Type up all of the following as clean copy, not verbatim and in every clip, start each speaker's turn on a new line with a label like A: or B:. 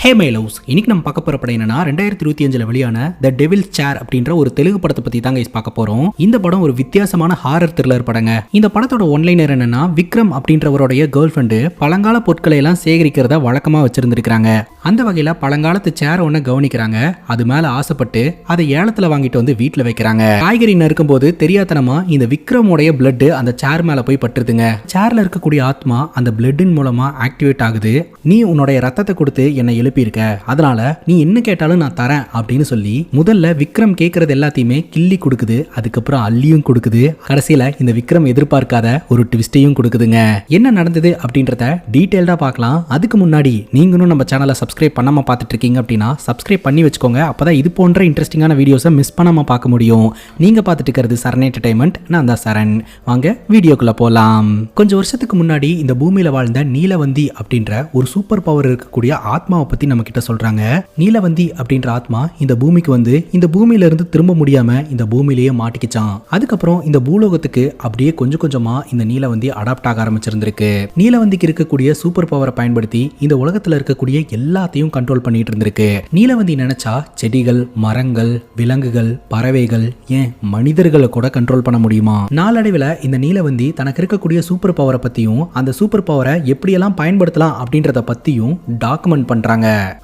A: Hey my loves, இன்னைக்கு நம்ம பார்க்க போற படம் என்னன்னா 2025 வெளியான த டெவில்ஸ் சேர் அப்படின்ற ஒரு தெலுங்கு படத்தை பத்தி தாங்க பார்க்க போறோம். இந்த படம் ஒரு வித்தியாசமான ஹாரர் த்ரில்லர் படங்க. இந்த படத்தோட ஒன்லைனர் என்னன்னா, விக்ரம் அப்படின்றவருடைய கேர்ள் ஃப்ரெண்டு பழங்கால பொருட்களை எல்லாம் சேகரிக்கிறத வழக்கமா வச்சிருந்திருக்காங்க. அந்த வகையில பழங்காலத்து சேர் ஒண்ணு கவனிக்கிறாங்க. அது மேல ஆசைப்பட்டு அதை ஏலத்துல வாங்கிட்டு வந்து வீட்டுல வைக்கிறாங்க. காய்கறி நறுக்கும் போது தெரியாதனமா இந்த விக்ரமோடைய பிளட் அந்த சேர் மேல போய் பட்டுருதுங்க. சேர்ல இருக்கக்கூடிய ஆத்மா அந்த பிளட்டின் மூலமா ஆக்டிவேட் ஆகுது. நீ உன்னுடைய ரத்தத்தை கொடுத்து என்னை எழுப்பியிருக்க, அதனால நீ என்ன கேட்டாலும் நான் தரேன் அப்படின்னு சொல்லி முதல்ல விக்ரம் கேட்கறது எல்லாத்தையுமே கிள்ளி கொடுக்குது. அதுக்கப்புறம் அள்ளியும் கொடுக்குது. கடைசியில இந்த விக்ரம் எதிர்பார்க்காத ஒரு ட்விஸ்டையும் கொடுக்குதுங்க. என்ன நடந்தது அப்படின்றத டீடைல்டா பார்க்கலாம். அதுக்கு முன்னாடி நீங்களும் நம்ம சேனலை சப்ஸ்கிரைப் பண்ணாம பார்த்துட்டு இருக்கீங்க அப்படின்னா சப்ஸ்கிரைப் பண்ணி வச்சுக்கோங்க. அப்பதான் இது போன்ற இன்ட்ரெஸ்டிங்கான வீடியோஸை மிஸ் பண்ணாம பார்க்க முடியும். நீங்க பார்த்துட்டு இருக்கிறது சரண் என்டர்டைன்மெண்ட். நான் தான் சரண். வாங்க வீடியோக்குள்ள போலாம். கொஞ்சம் வருஷத்துக்கு முன்னாடி இந்த பூமியில வாழ்ந்த நீலவந்தி அப்படின்ற ஒரு சூப்பர் பவர் இருக்கக்கூடிய ஆத்மாவை பத்தி நம்ம கிட்ட சொல்றாங்க. நீலவந்தி அப்படின்ற ஆத்மா இந்த பூமிக்கு வந்து இந்த பூமியில இருந்து திரும்ப முடியாம இந்த பூமியிலேயே மாட்டிக்கிச்சான். அதுக்கப்புறம் இந்த பூலோகத்துக்கு அப்படியே கொஞ்சம் கொஞ்சமா இந்த நீலவந்தி அடாப்ட் ஆக ஆரம்பிச்சிருந்திருக்கு. நீலவந்திக்கு இருக்கக்கூடிய சூப்பர் பவரை பயன்படுத்தி இந்த உலகத்துல இருக்கக்கூடிய எல்லாத்தையும் கண்ட்ரோல் பண்ணிட்டு இருந்திருக்கு. நீலவந்தி நினைச்சா செடிகள், மரங்கள், விலங்குகள், பறவைகள், ஏன் மனிதர்களை கூட கண்ட்ரோல் பண்ண முடியுமா? நாளடைவில் இந்த நீலவந்தி தனக்கு இருக்கக்கூடிய சூப்பர் பவரை பத்தியும் அந்த சூப்பர் பவரை எப்படியெல்லாம் பயன்படுத்தலாம் அப்படின்றத பத்தியும் டாக்குமெண்ட் பண்றாங்க.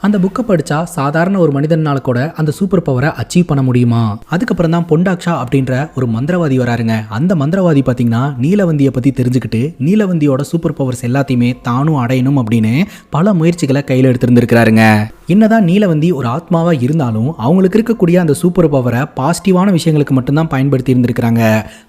A: அந்த புக்கை படிச்சா சாதாரண ஒரு மனிதனால கூட அந்த சூப்பர் பவரை அச்சீவ் பண்ண முடியுமா? அதுக்கப்புறம் தான் பொண்டாக்ஷா அப்படின்ற ஒரு மந்திரவாதி வராருங்க. அந்த மந்திரவாதி பாத்தீங்கன்னா நீலவந்தியை பத்தி தெரிஞ்சுக்கிட்டு நீலவந்தியோட சூப்பர் பவர்ஸ் எல்லாத்தையுமே தானும் அடையணும் அப்படின்னு பல முயற்சிகளை கையில் எடுத்திருந்திருக்கிறாருங்க. என்னதான் நீலவந்தி ஒரு ஆத்மாவா இருந்தாலும் அவங்களுக்கு இருக்கக்கூடிய அந்த சூப்பர் பவரை பாசிட்டிவான விஷயங்களுக்கு மட்டும்தான் பயன்படுத்தி இருந்திருக்கிறாங்க.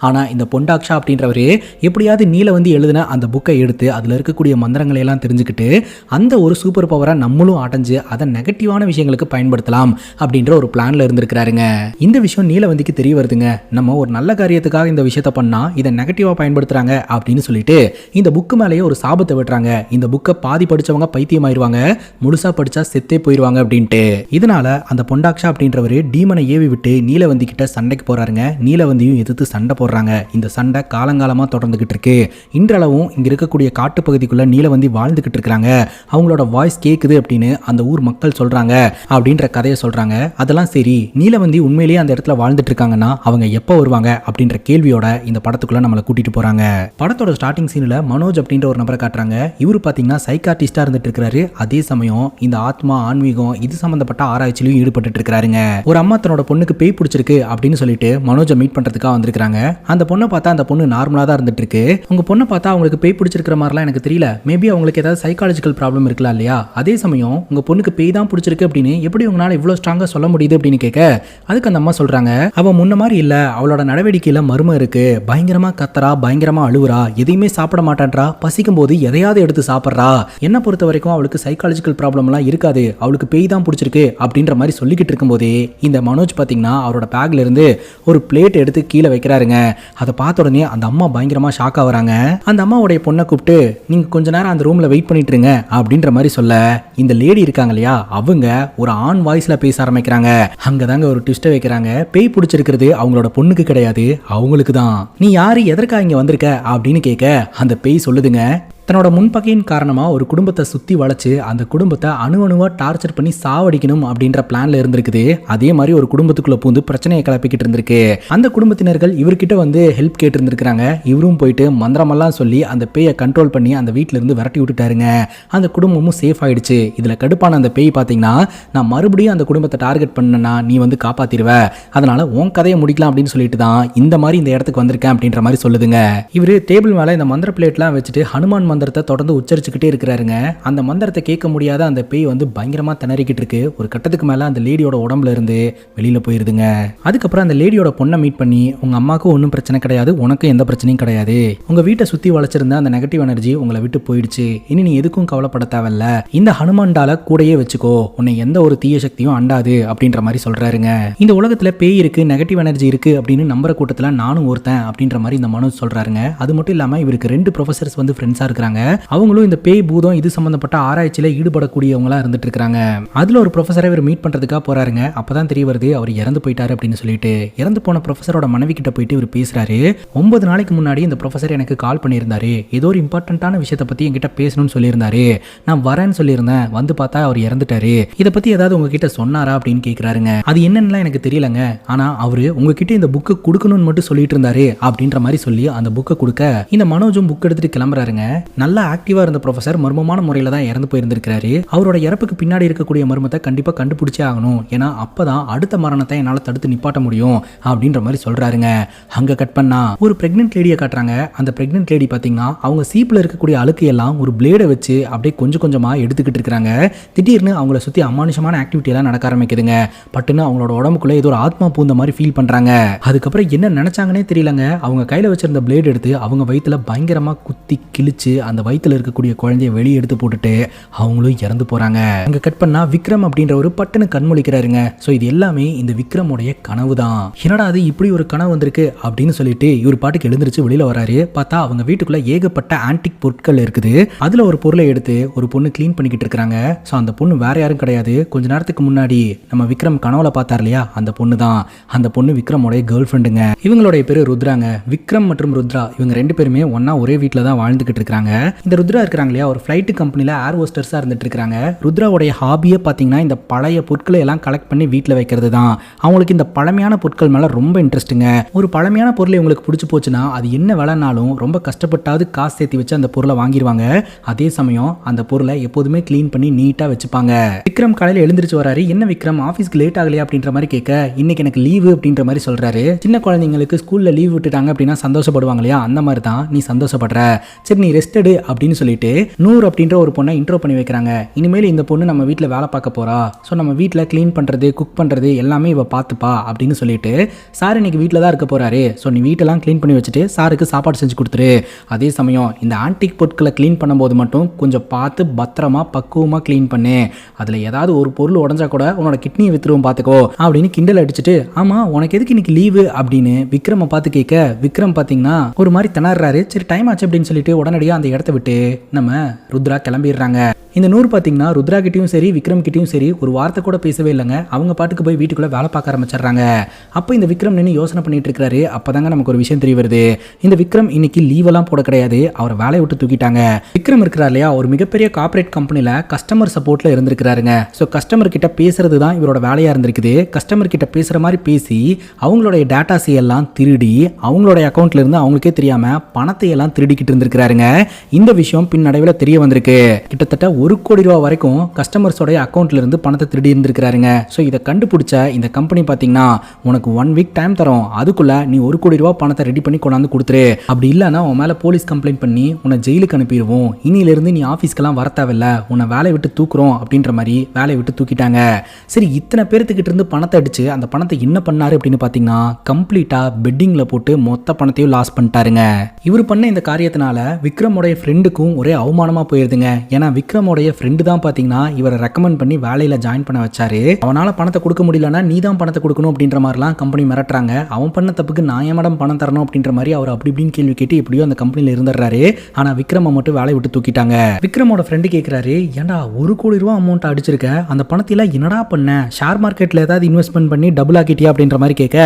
A: ஆனா இந்த பொண்டாக்ஷா அப்படின்றவரு எப்படியாவது நீலவந்தி எழுதின அந்த புக்கை எடுத்து அதுல இருக்கக்கூடிய மந்திரங்களை எல்லாம் தெரிஞ்சுக்கிட்டு அந்த ஒரு சூப்பர் பவரை நம்மளும் அடைஞ்சு அதை நெகட்டிவான விஷயங்களுக்கு பயன்படுத்தலாம் அப்படின்ற ஒரு பிளான்ல இருந்திருக்கிறாருங்க. இந்த விஷயம் நீலவந்திக்கு தெரிய வருதுங்க. நம்ம ஒரு நல்ல காரியத்துக்காக இந்த விஷயத்த பண்ணா இதை நெகட்டிவா பயன்படுத்துறாங்க அப்படின்னு சொல்லிட்டு இந்த புக்கு மேலேயே ஒரு சாபத்தை விடுறாங்க. இந்த புக்கை பாதி படிச்சவங்க பைத்தியமாயிருவாங்க, முழுசா படிச்சா செத்தே போயிருவாங்க அப்படின்ட்டு. இதனால அந்த பொண்டாக்ஷா அப்படின்றவரு டீமனை ஏவி விட்டு நீலவந்தி கிட்ட சண்டைக்கு போறாருங்க. நீலவந்தியும் எதிர்த்து சண்டை போடுறாங்க. இந்த சண்டை காலங்காலமா தொடர்ந்துகிட்டு இருக்கு. இன்றளவும் இங்க இருக்கக்கூடிய காட்டு பகுதிக்குள்ள நீலவந்தி வாழ்ந்துகிட்டு இருக்காங்க. அவங்களோட வாய்ஸ் கேக்குது அப்படின்னு அந்த ஊர் மக்கள் சொல்றாங்க அப்படின்ற கதையை சொல்றாங்க. அதெல்லாம் சரி, நீலவந்தி உண்மையிலேயே அந்த இடத்துல வாழ்ந்துட்டு இருக்காங்கன்னா அவங்க எப்போ வருவாங்க அப்படின்ற கேள்வியோட இந்த படத்துக்குள்ள நம்மளை கூட்டிட்டு போறாங்க. படத்தோட ஸ்டார்டிங் சீன்ல மனோஜ் அப்படின்ற ஒரு நபரை காட்டுறாங்க. இவரு பாத்தீங்கன்னா சைக்கார்டிஸ்டா இருந்துட்டு இருக்காரு. அதே சமயம் இந்த ஆத்மா, ஆன்மீகம் இது சம்பந்தப்பட்ட ஆராய்ச்சியிலும் ஈடுபட்டு இருக்காருங்க. ஒரு அம்மா தன்னோட பொண்ணுக்கு பேய் பிடிச்சிருக்கு அப்படின்னு சொல்லிட்டு மனோஜை மீட் பண்றதுக்காக வந்திருக்காங்க. அந்த பொண்ணை பார்த்தா அந்த பொண்ணு நார்மலா தான் இருந்துட்டு இருக்கு. உங்க பொண்ணை பார்த்தா அவங்களுக்கு பேய் பிடிச்சிருக்கிற மாதிரிலாம் எனக்கு தெரியல, மேபி அவங்களுக்கு ஏதாவது சைக்காலஜிக்கல் ப்ராப்ளம் இருக்கலாம் இல்லையா? அதே சமயம் உங்க பொண்ணுக்கு பேய் தான் பிடிச்சிருக்கு அப்படின்னு எப்படி உங்களால இவ்வளவு ஸ்ட்ராங்கா சொல்ல முடியுது அப்படின்னு கேட்க, அதுக்கு அந்த அம்மா சொல்றாங்க, அவ முன்ன மாதிரி இல்ல, அவளோட நடவடிக்கையில மர்மம் இருக்கு, பயங்கரமா கத்தரா, பயங்கரமா அழுவுறா, எதையுமே சாப்பிட மாட்டான்றா, பசிக்கும் போது எதையாவது எடுத்து சாப்பிட்றா, என்ன பொறுத்த வரைக்கும் அவளுக்கு சைக்காலஜிக்கல் ப்ராப்ளம் எல்லாம் இருக்காது, அவளுக்கு பேய் தான் பிடிச்சிருக்கு அப்படின்ற மாதிரி சொல்லிக்கிட்டு இருக்கும் போதே இந்த மனோஜ் பாத்தீங்கன்னா அவரோட பேக்ல இருந்து ஒரு பிளேட் எடுத்து கீழே வைக்கிறாருங்க. அதை பார்த்த உடனே அந்த அம்மா பயங்கரமா ஷாக் ஆகுறாங்க. அந்த அம்மாவுடைய பொண்ணை கூப்பிட்டு நீங்க கொஞ்ச நேரம் அந்த ரூம்ல வெயிட் பண்ணிட்டு இருங்க அப்படின்ற மாதிரி சொல்ல, இந்த லேடி இருக்காங்க இல்லையா, அவங்க ஒரு ஆண் வாய்ஸ்ல பேச ஆரம்பிக்கிறாங்க. அங்கதாங்க ஒரு ட்விஸ்ட் வைக்கிறாங்க. பேய் பிடிச்சிருக்கிறது அவங்களோட பொண்ணுக்கு கிடையாது, அவங்களுக்கு தான். நீ யாரு, எதற்காக இங்க வந்திருக்க அப்படின்னு கேட்க, அந்த பேய் சொல்லுதுங்க, தன்னோட முன்பகையின் காரணமா ஒரு குடும்பத்தை சுத்தி வளைச்சு அந்த குடும்பத்தை அணுவணுவா டார்ச்சர் பண்ணி சாவடிக்கணும் அப்படின்ற பிளான்ல இருந்திருக்குது. அதே மாதிரி ஒரு குடும்பத்துக்குள்ள பூந்து பிரச்சனையை கிளப்பிக்கிட்டு இருந்திருக்கு. அந்த குடும்பத்தினர்கள் இவர்கிட்ட வந்து ஹெல்ப் கேட்டு இருந்திருக்காங்க. இவரும் போயிட்டு மந்திரமெல்லாம் சொல்லி அந்த பேயை கண்ட்ரோல் பண்ணி அந்த வீட்டுல இருந்து விரட்டி விட்டுட்டாருங்க. அந்த குடும்பமும் சேஃப் ஆயிடுச்சு. இதுல கடுப்பான அந்த பேய் பாத்தீங்கன்னா, நான் மறுபடியும் அந்த குடும்பத்தை டார்கெட் பண்ணனா நீ வந்து காப்பாத்திடுவ, அதனால உன் கதையை முடிக்கலாம் அப்படின்னு சொல்லிட்டு தான் இந்த மாதிரி இந்த இடத்துக்கு வந்திருக்கேன் அப்படின்ற மாதிரி சொல்லுதுங்க. இவரு டேபிள் மேல இந்த மந்திர பிளேட்லாம் வச்சுட்டு ஹனுமான் மந்திரத்தை தொடர்ந்து உச்சரிச்சுக்கிட்டே இருக்கிறாருங்க. அந்த மந்திரத்தை கேட்க முடியாத அந்த பேய் வந்து பயங்கரமா திணறிக்கிட்டு இருக்கு. ஒரு கட்டத்துக்கு மேல அந்த லேடியோட உடம்புல இருந்து வெளியில போயிருதுங்க. அதுக்கப்புறம் அந்த லேடியோட பொண்ணை மீட் பண்ணி, உங்க அம்மாவுக்கு ஒன்றும் பிரச்சனை கிடையாது, உனக்கும் எந்த பிரச்சனையும் கிடையாது, உங்க வீட்டை சுத்தி வளைச்சிருந்த அந்த நெகட்டிவ் எனர்ஜி உங்களை விட்டு போயிடுச்சு, இனி நீ எதுக்கும் கவலைப்பட தேவையில்ல, இந்த ஹனுமான்டால கூடயே வச்சுக்கோ, உன்னை எந்த ஒரு தீய சக்தியும் அண்டாது அப்படின்ற மாதிரி சொல்றாருங்க. இந்த உலகத்துல பேய் இருக்கு, நெகட்டிவ் எனர்ஜி இருக்கு அப்படின்னு நம்புற கூட்டத்துல நானும் ஒருத்தன் அப்படின்ற மாதிரி இந்த மனோஜ் சொல்றாருங்க. அது மட்டும் இல்லாம இவருக்கு 2 ப்ரொஃபசர்ஸ் வந்து ஃப்ரெண்ட்ஸா இருக்காங்க. இருக்கிறாங்க. அவங்களும் இந்த பேய் பூதம் இது சம்பந்தப்பட்ட ஆராய்ச்சியில ஈடுபடக்கூடியவங்களா இருந்துட்டு இருக்காங்க. அதுல ஒரு ப்ரொஃபஸரை இவர் மீட் பண்றதுக்காக போறாருங்க. அப்பதான் தெரிய வருது அவர் இறந்து போயிட்டாரு அப்படின்னு சொல்லிட்டு. இறந்து போன ப்ரொஃபஸரோட மனைவி கிட்ட போயிட்டு இவர் பேசுறாரு. 9 நாளைக்கு முன்னாடி இந்த ப்ரொஃபஸர் எனக்கு கால் பண்ணியிருந்தாரு. ஏதோ ஒரு இம்பார்ட்டன்டான விஷயத்தை பத்தி என்கிட்ட பேசணும்னு சொல்லியிருந்தாரு. நான் வரேன்னு சொல்லியிருந்தேன். வந்து பார்த்தா அவர் இறந்துட்டாரு. இதை பத்தி ஏதாவது உங்ககிட்ட சொன்னாரா அப்படின்னு கேட்கிறாருங்க. அது என்னன்னு எனக்கு தெரியலங்க. ஆனா அவரு உங்ககிட்ட இந்த புக்கு கொடுக்கணும்னு மட்டும் சொல்லிட்டு இருந்தாரு அப்படின்ற மாதிரி சொல்லி அந்த புக்கை கொடுக்க இந்த மனோஜும் புக் எடுத்துட்டு கிளம்புறாருங்க. நல்லா ஆக்டிவா இருந்த ப்ரொஃபசர் மர்மமான முறையில தான் இறந்து போயிருந்திருக்காரு. அவரோட இறப்புக்கு பின்னாடி இருக்கக்கூடிய மர்மத்தை கண்டிப்பா கண்டுபிடிச்சே ஆகணும். ஏன்னா அப்பதான் அடுத்த மரணத்தை என்னால தடுத்து நிப்பாட்ட முடியும் அப்படின்ற மாதிரி சொல்றாருங்க. அங்க கட் பண்ணா ஒரு பிரெக்னன்ட் லேடியை காட்டுறாங்க. அந்த பிரெக்னன்ட் லேடி பாத்தீங்கன்னா அவங்க சீப்ல இருக்கக்கூடிய அழுக்கு எல்லாம் ஒரு பிளேடை வச்சு அப்படியே கொஞ்சம் கொஞ்சமா எடுத்துக்கிட்டு இருக்காங்க. திடீர்னு அவங்கள சுத்தி அமானுஷமான ஆக்டிவிட்டி எல்லாம் நடக்க ஆரம்பிக்குதுங்க. பட்டுன்னு அவங்களோட உடம்புக்குள்ள ஏதோ ஒரு ஆத்மா பூந்த மாதிரி ஃபீல் பண்றாங்க. அதுக்கப்புறம் என்ன நினைச்சாங்கன்னே தெரியலங்க. அவங்க கையில வச்சிருந்த பிளேட் எடுத்து அவங்க வயித்துல பயங்கரமா குத்தி கிழிச்சு அந்த வயித்துல இருக்கக்கூடிய குழந்தைய வெளியே எடுத்து போட்டுட்டு அவங்களும் இறந்து போறாங்க. அங்க கட் பண்ணா விக்ரம் அப்படின்ற ஒரு பட்டுன்னு கண்மொழிக்கிறாருங்க. சோ இது எல்லாமே இந்த விக்ரமோடைய கனவு தான். என்னடா அது இப்படி ஒரு கனவு வந்திருக்கு அப்படின்னு சொல்லிட்டு இவர் பாட்டுக்கு எழுந்திருச்சு வெளியில வராரு. பார்த்தா அவங்க வீட்டுக்குள்ள ஏகப்பட்ட ஆன்டிக் பொருட்கள் இருக்குது. அதுல ஒரு பொருளை எடுத்து ஒரு பொண்ணு கிளீன் பண்ணிக்கிட்டு இருக்காங்க. சோ அந்த பொண்ணு வேற யாரும் கிடையாது. கொஞ்ச நேரத்துக்கு முன்னாடி நம்ம விக்ரம் கனவுல பார்த்தார் இல்லையா, அந்த பொண்ணு தான். அந்த பொண்ணு விக்ரமோடைய கேர்ள் ஃப்ரெண்டுங்க. இவங்களுடைய பேரு ருத்ராங்க. விக்ரம் மற்றும் ருத்ரா இவங்க 2 பேருமே ஒன்னா ஒரே வீட்டில் தான் வாழ்ந்துகிட்டு இருக்காங்க. இந்த ருத்ரா இருக்காங்க இல்லையா, ஒரு ஃபிளைட் கம்பெனில ஏர் ஹோஸ்டர்ஸா இருந்துட்டு இருக்காங்க. ருத்ராவுடைய ஹாபியே பார்த்தீங்கன்னா இந்த பழைய பொருட்களை எல்லாம் கலெக்ட் பண்ணி வீட்டில் வைக்கிறது தான். அவங்களுக்கு இந்த பழமையான பொருட்கள் மேல ரொம்ப இன்ட்ரெஸ்ட்டுங்க. ஒரு பழமையான பொருளை உங்களுக்கு பிடிச்சி போச்சுன்னா அது என்ன விலைனாலும் ரொம்ப கஷ்டப்பட்டாவது காசு சேர்த்து வச்சு அந்த பொருளை வாங்கிடுவாங்க. அதே சமயம் அந்த பொருளை எப்போதுமே கிளீன் பண்ணி நீட்டா வச்சுப்பாங்க. விக்ரம் காலையில் எழுந்திரிச்சு வராரு. என்ன விக்ரம் ஆஃபீஸ்க்கு லேட் ஆகலையா அப்படின்ற மாதிரி கேட்க, இன்னைக்கு எனக்கு லீவு அப்படின்ற மாதிரி சொல்றாரு. சின்ன குழந்தைங்களுக்கு ஸ்கூல்ல லீவ் விட்டுட்டாங்க அப்படின்னா சந்தோஷப்படுவாங்க இல்லையா, அந்த மாதிரி தான் நீ சந்தோஷப்படுற. சரி நீ ரெஸ்ட் எடு அப்படின்னு சொல்லிட்டு நூறு அப்படின்ற ஒரு பொண்ணை இன்ட்ரோ பண்ணி வைக்கிறாங்க. இனிமேல் இந்த பொண்ணு நம்ம வீட்டில் வேலை பார்க்க போறா. ஸோ நம்ம வீட்டில் கிளீன் பண்றது குக் பண்றது எல்லாமே இவ பார்த்துப்பா அப்படின்னு சொல்லிட்டு, சார் இன்னைக்கு வீட்டில் தான் இருக்க போறாரு. ஸோ நீ வீட்டெல்லாம் கிளீன் பண்ணி வச்சுட்டு சாருக்கு சாப்பாடு செஞ்சு கொடுத்துரு. அதே சமயம் இந்த ஆன்டிக் பொருட்களை கிளீன் பண்ணும்போது மட்டும் கொஞ்சம் பார்த்து பத்திரமா பக்குவமா கிளீன் பண்ணு. அதுல ஏதாவது ஒரு பொருள் உடஞ்சா கூட உன்னோட கிட்னியை வித்துருவோம் பார்த்துக்கோ அப்படின்னு கிண்டல் அடிச்சுட்டு, ஆமா உனக்கு எதுக்கு இன்னைக்கு லீவு அப்படின்னு விக்ரம பார்த்து கேட்க, விக்ரம் பார்த்தீங்கன்னா ஒரு மாதிரி திணறாரு. சரி டைம் ஆச்சு அப்படின்னு சொல்லிட்டு உடனடியாக அந்த இடத்த விட்டு நம்ம ருத்ரா கிளம்பிடுறாங்க. இந்த நூறு பார்த்தீங்கன்னா ருத்ரா கிட்டையும் சரி விக்ரம் கிட்டையும் சரி ஒரு வார்த்தை கூட பேசவே இல்லைங்க. அவங்க பாட்டுக்கு போய் வீட்டுக்குள்ள வேலை பார்க்க ஆரம்பிச்சிடுறாங்க. அப்போ இந்த விக்ரம் நின்று யோசனை பண்ணிட்டு இருக்காரு. அப்பதாங்க நமக்கு ஒரு விஷயம் தெரிய வருது. இந்த விக்ரம் இன்னைக்கு லீவெல்லாம் போட கிடையாது, அவர் வேலையை விட்டு தூக்கிட்டாங்க. விக்ரம் இருக்கிறார் இல்லையா, ஒரு மிகப்பெரிய கார்பரேட் கம்பெனில கஸ்டமர் சப்போர்ட்ல இருந்திருக்கிறாருங்க. ஸோ கஸ்டமர் கிட்ட பேசுறது தான் இவரோட வேலையா இருந்திருக்குது. கஸ்டமர் கிட்ட பேசுற மாதிரி பேசி அவங்களுடைய டேட்டாஸை எல்லாம் திருடி அவங்களுடைய அக்கௌண்ட்ல இருந்து அவங்களுக்கே தெரியாம பணத்தை எல்லாம் திருடிக்கிட்டு இருந்திருக்கிறாருங்க. இந்த விஷயம் பின்னடைவில் தெரிய வந்திருக்கு. கிட்டத்தட்ட 1 கோடி ரூபாய் வரைக்கும் கஸ்டமர்ஸோட அக்கௌண்ட்ல இருந்து பணத்தை திருடி இருந்திருக்காருங்க. ஸோ இதை கண்டுபிடிச்ச இந்த கம்பெனி பார்த்தீங்கன்னா உனக்கு 1 வீக் டைம் தரோம். அதுக்குள்ள நீ 1 கோடி ரூபாய் பணத்தை ரெடி பண்ணி கொண்டாந்து கொடுத்துரு. அப்படி இல்லைன்னா உன் மேல போலீஸ் கம்ப்ளைண்ட் பண்ணி உன்னை ஜெயிலுக்கு அனுப்பிடுவோம். இனியிலிருந்து நீ ஆஃபீஸ்க்கெல்லாம் வர தேவையில்ல, உன்னை வேலையை விட்டு தூக்குறோம் அப்படின்ற மாதிரி வேலையை விட்டு தூக்கிட்டாங்க. சரி இத்தனை பேர்த்துக்கிட்ட இருந்து பணத்தை அடிச்சு அந்த பணத்தை என்ன பண்ணாரு அப்படின்னு பார்த்தீங்கன்னா கம்ப்ளீட்டா பெட்டிங்ல போட்டு மொத்த பணத்தையும் லாஸ் பண்ணிட்டாருங்க. இவர் பண்ண இந்த காரியத்தினால விக்ரமோடைய ஃப்ரெண்டுக்கும் ஒரே அவமானமா போயிருதுங்க. ஏன்னா விக்ரமோடைய ஃப்ரெண்டு தான் பாத்தீங்கன்னா இவரை ரெக்கமெண்ட் பண்ணி வேலையில ஜாயின் பண்ண வச்சாரு. அவனால பணத்தை கொடுக்க முடியலன்னா நீ தான் பணத்தை கொடுக்கணும் அப்படின்ற மாதிரிலாம் கம்பெனி மிரட்டுறாங்க. அவன் பண்ண தப்புக்கு நான் ஏன் மேடம் பணம் தரணும் அப்படின்ற மாதிரி அவர் அப்படி இப்படின்னு கேள்வி கேட்டு எப்படியோ அந்த கம்பெனில இருந்துடுறாரு. ஆனா விக்ரம மட்டும் வேலையை விட்டு தூக்கிட்டாங்க. விக்ரமோட ஃப்ரெண்டு கேட்கிறாரு, ஏன்டா 1 கோடி ரூபாய் அமௌண்ட் அடிச்சிருக்க, அந்த பணத்தில என்னடா பண்ண, ஷேர் மார்க்கெட்ல ஏதாவது இன்வெஸ்ட்மெண்ட் பண்ணி டபுள் ஆக்கிட்டியா அப்படின்ற மாதிரி கேட்க,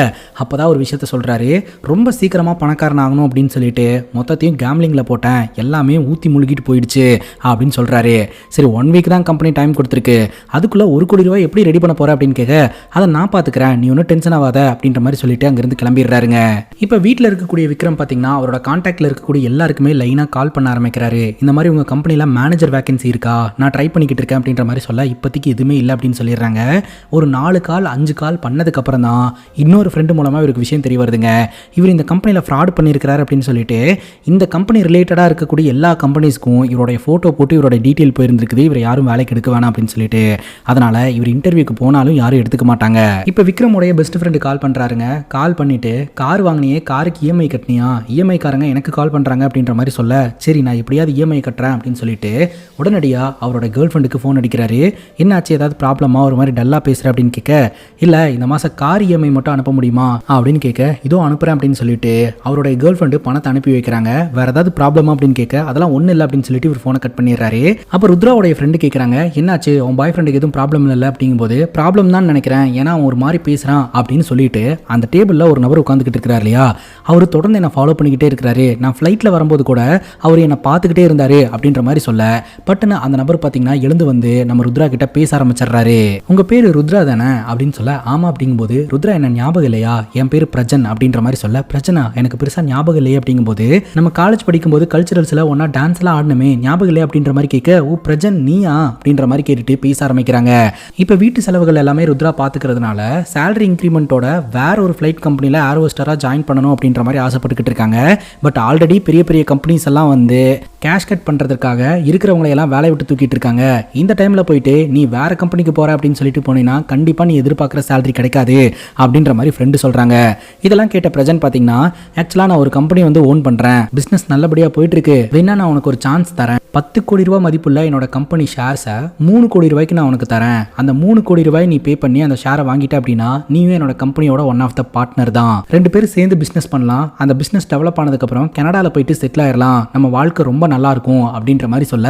A: அப்பதான் ஒரு விஷயத்த சொல்றாரு. ரொம்ப சீக்கிரமா பணக்காரன் ஆகணும் அப்படின்னு சொல்லிட்டு மொத்தத்தையும் கேம்லிங்ல போட்டேன், எல்லாமே ஊத்தி முழுகிட்டு போயிடுச்சு அப்படின்னு சொல்றாரு. சரி 1 வீக் தான் கம்பெனி டைம் கொடுத்துருக்கு, அதுக்குள்ள 1 கோடி ரூபாய் எப்படி ரெடி பண்ண போற அப்படின்னு கேட்க, அதை நான் பாத்துக்கிறேன், நீ ஒன்றும் டென்ஷன் ஆகாத அப்படின்ற மாதிரி சொல்லிட்டு அங்கிருந்து கிளம்பிடுறாருங்க. இப்ப வீட்டில் இருக்கக்கூடிய விக்ரம் பாத்தீங்கன்னா அவரோட கான்டாக்ட்ல இருக்கக்கூடிய எல்லாருக்குமே லைனா கால் பண்ண ஆரம்பிக்கிறாரு. இந்த மாதிரி உங்க கம்பெனில மேனேஜர் வேகன்சி இருக்கா, நான் ட்ரை பண்ணிக்கிட்டு இருக்கேன் அப்படின்ற மாதிரி சொல்ல, இப்போதைக்கு எதுவுமே இல்லை அப்படின்னு சொல்லிடுறாங்க. ஒரு 4 கால் 5 கால் பண்ணதுக்கு அப்புறம் தான் இன்னொரு ஃப்ரெண்டு மூலமா இவருக்கு விஷயம் தெரிய வருதுங்க. இவர் இந்த கம்பெனில ஃப்ராட் பண்ணியிருக்கிறாரு அப்படின்னு சொல்லிட்டு இந்த கம்பெனி ரிலேட்டடா இருக்கக்கூடிய எல்லா கம்பெனிஸ்க்கும் இவருடைய போட்டோ போட்டு இவருடைய டீட்டெயில் போயிருந்திருக்குது. இவர் யாரும் வேலைக்கு எடுக்க வேணாம் அப்படின்னு சொல்லிட்டு, அதனால இவர் இன்டர்வியூக்கு போனாலும் யாரும் எடுத்துக்க மாட்டாங்க. இப்ப விக்ரமோடைய பெஸ்ட் ஃப்ரெண்டு கால் பண்றாருங்க. கால் பண்ணிட்டு கார் வாங்கினியே, காருக்கு இஎம்ஐ கட்டினியா, இஎம்ஐ காரங்க எனக்கு கால் பண்றாங்க அப்படின்ற மாதிரி சொல்ல, சரி நான் எப்படியாவது இஎம்ஐ கட்டுறேன் அப்படின்னு சொல்லிட்டு உடனடியா அவரோட கேர்ள் ஃப்ரெண்டுக்கு ஃபோன் அடிக்கிறாரு. என்னாச்சு, ஏதாவது ப்ராப்ளமா, ஒரு மாதிரி டல்லா பேசுற அப்படின்னு கேட்க, இல்ல இந்த மாசம் கார் இஎம்ஐ மட்டும் அனுப்ப முடியுமா அப்படின்னு கேட்க, இதோ அனுப்புறேன் அப்படின்னு சொல்லிட்டு அவருடைய கேர்ள் ஃப்ரெண்டு பணத்தை அனுப்பி வைக்கிறாங்க. வேற ஏதாவது ப்ராப்ளமா அப்படின்னு கேட்க, கேட்க அதெல்லாம் ஒன்றும் இல்லை அப்படின்னு சொல்லிட்டு இவர் ஃபோனை கட் பண்ணிடுறாரு. அப்போ ருத்ராவுடைய ஃப்ரெண்டு கேட்குறாங்க, என்னாச்சு உன் பாய் ஃப்ரெண்டுக்கு எதுவும் ப்ராப்ளம் இல்லை அப்படிங்கும்போது, ப்ராப்ளம் தான் நினைக்கிறேன், ஏன்னா அவன் ஒரு மாதிரி பேசுகிறான் அப்படின்னு சொல்லிட்டு அந்த டேபிளில் ஒரு நபர் உட்காந்துக்கிட்டு இருக்கிறார் இல்லையா, அவர் தொடர்ந்து என்னை ஃபாலோ பண்ணிக்கிட்டே இருக்கிறாரு, நான் ஃப்ளைட்டில் வரும்போது கூட அவர் என்னை பார்த்துக்கிட்டே இருந்தாரு அப்படின்ற மாதிரி சொல்ல, பட்டுன்னு அந்த நபர் பார்த்தீங்கன்னா எழுந்து வந்து நம்ம ருத்ரா கிட்ட பேச ஆரம்பிச்சிடுறாரு. உங்கள் பேர் ருத்ரா தானே அப்படின்னு சொல்ல, ஆமாம் அப்படிங்கும்போது, ருத்ரா என்ன ஞாபகம் இல்லையா, என் பேர் பிரஜன் அப்படின்ற மாதிரி சொல்ல, பிரஜனா எனக்கு பெருசாக ஞாபகம் இல்லையே அப்படிங்கும்போது, நம்ம காலேஜ் படிக்கும்போது கல்ச்சுரல்ஸில் ஒன்றா டான்ஸ்லாம் ஆடணுமே ஞாபகம் இல்லையா அப்படின்ற மாதிரி கேட்க, ஓ பிரஜன் நீயா அப்படின்ற மாதிரி கேட்டுட்டு பேச ஆரம்பிக்கிறாங்க. இப்போ வீட்டு செலவுகள் எல்லாமே ருத்ரா பார்த்துக்கிறதுனால சேலரி இன்க்ரிமெண்ட்டோட வேற ஒரு ஃப்ளைட் கம்பெனியில் ஏர் ஹோஸ்டராக ஜாயின் பண்ணணும் அப்படின்ற மாதிரி ஆசைப்பட்டுக்கிட்டு இருக்காங்க. பட் ஆல்ரெடி பெரிய பெரிய கம்பெனிஸ் எல்லாம் வந்து கேஷ் கட் பண்ணுறதுக்காக இருக்கிறவங்களை எல்லாம் வேலையை விட்டு தூக்கிட்டு இருக்காங்க. இந்த டைமில் போயிட்டு நீ வேற கம்பெனிக்கு போகிற அப்படின்னு சொல்லிட்டு போனீங்கன்னா கண்டிப்பாக நீ எதிர்பார்க்குற சேலரி கிடைக்காது அப்படின்ற மாதிரி ஃப்ரெண்டு சொல்கிறாங்க. இதெல்லாம் கேட்ட பிரஜன் பார்த்தீங்கன்னா, ஆக்சுவலாக நான் ஒரு கம்பெனி வந்து ஓன் பண்ணுறேன், பிஸ்னஸ் நல்லபடியாக போயிட்டு இருக்கு, வேணா நான் உனக்கு ஒரு சான்ஸ் தரேன், 10 கோடி ரூபா மதிப்புள்ள என்னோட கம்பெனி ஷேர்ஸை 3 கோடி ரூபாய்க்கு நான் உனக்கு தரேன், அந்த 3 கோடி ரூபாய் நீ பே பண்ணி அந்த ஷேரை வாங்கிட்ட அப்படின்னா நீயும் என்னோட கம்பெனியோட ஒன் ஆஃப் த பார்ட்னர் தான், 2 பேரும் சேர்ந்து பிஸ்னஸ் பண்ணலாம், அந்த பிஸ்னஸ் டெவலப் ஆனதுக்கப்புறம் கனடாவில் போயிட்டு செட்டில் ஆயிடலாம், நம்ம வாழ்க்கை ரொம்ப நல்லா இருக்கும் அப்படின்ற மாதிரி சொல்ல,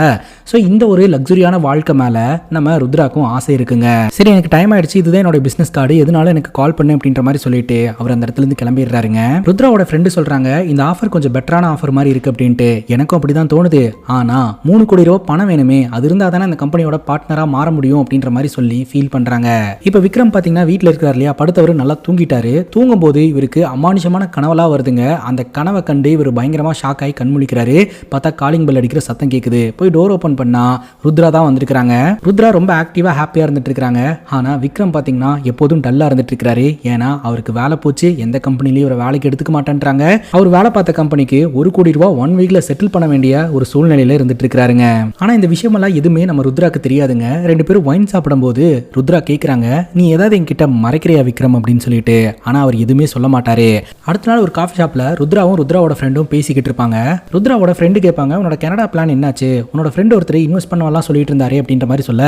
A: ஸோ இந்த ஒரு லக்ஸுரியான வாழ்க்கை மேலே நம்ம ருத்ராக்கும் ஆசை இருக்குங்க. சரி எனக்கு டைம் ஆயிடுச்சு, இதுதான் என்னோட பிஸ்னஸ் கார்டு, எதனால எனக்கு கால் பண்ணு அப்படின்ற மாதிரி சொல்லிட்டு அவர் அந்த இடத்துல இருந்து கிளம்பிடுறாருங்க. ருத்ராவோட ஃப்ரெண்டு சொல்றாங்க, இந்த ஆஃபர் கொஞ்சம் பெட்டரான ஆஃபர் மாதிரி இருக்கு அப்படின்ட்டு, எனக்கும் அப்படிதான் தோணுது, ஆனா 3 கோடி ரூபா பணம் வேணுமே, அது இருந்தா தானே அந்த கம்பெனியோட பார்ட்னரா மாற முடியும் அப்படின்ற மாதிரி சொல்லி ஃபீல் பண்றாங்க. இப்போ விக்ரம் பாத்தீங்கன்னா வீட்டில் இருக்கிறார் இல்லையா, படுத்தவர் நல்லா தூங்கிட்டாரு. தூங்கும் போது இவருக்கு அமானுஷமான கனவெல்லாம் வருதுங்க. அந்த கனவை கண்டு இவர் பயங்கரமா ஷாக் ஆகி கண் முழிக்கிறாரு. பார்த்தா காலிங் பெல் அடிக்கிற சத்தம் கேட்குது. போய் டோர் ஓபன் பண்ணா ருத்ரா தான் வந்திருக்காங்க. ருத்ரா ரொம்ப ஆக்டிவா ஹாப்பியா இருந்துட்டு இருக்காங்க. ஆனா விக்ரம் பாத்தீங்கன்னா எப்போதும் டல்லா இருந்துட்டு இருக்காரு. ஏன்னா அவருக்கு வேலை போச்சு, எந்த கம்பெனிலையும் ஒரு வேலைக்கு எடுத்துக்க மாட்டேன்றாங்க. அவர் வேலை பார்த்த கம்பெனிக்கு 1 கோடி ரூபா 1 வீக்ல செட்டில் பண்ண வேண்டிய ஒரு சூழ்நிலையில இருந்துட்டு இருக்காருங்க. ஆனா இந்த விஷயமெல்லாம் எதுவுமே நம்ம ருத்ராக்கு தெரியாதுங்க. 2 பேரும் வைன் சாப்பிடும் போது ருத்ரா கேட்கறாங்க, நீ ஏதாவது என்கிட்ட மறைக்கிறியா விக்ரம் அப்படின்னு சொல்லிட்டு. ஆனா அவர் எதுவுமே சொல்ல மாட்டாரு. அடுத்த நாள் ஒரு காஃபி ஷாப்ல ருத்ராவும் ருத்ராவோட ஃப்ரெண்டும் பேசிக்கிட்டு இருப்பாங்க. ருத்ராவோட ஃப்ரெண்டு கேட்பாங்க, உன்னோட கனடா பிளான் என்னாச்சு, உன்னோட ஃப்ரெண்ட் ஒருத்தர் இன்வெஸ்ட் பண்ணலாம் சொல்லிட்டு இருந்தாரு அப்படின்ற மாதிரி சொல்ல,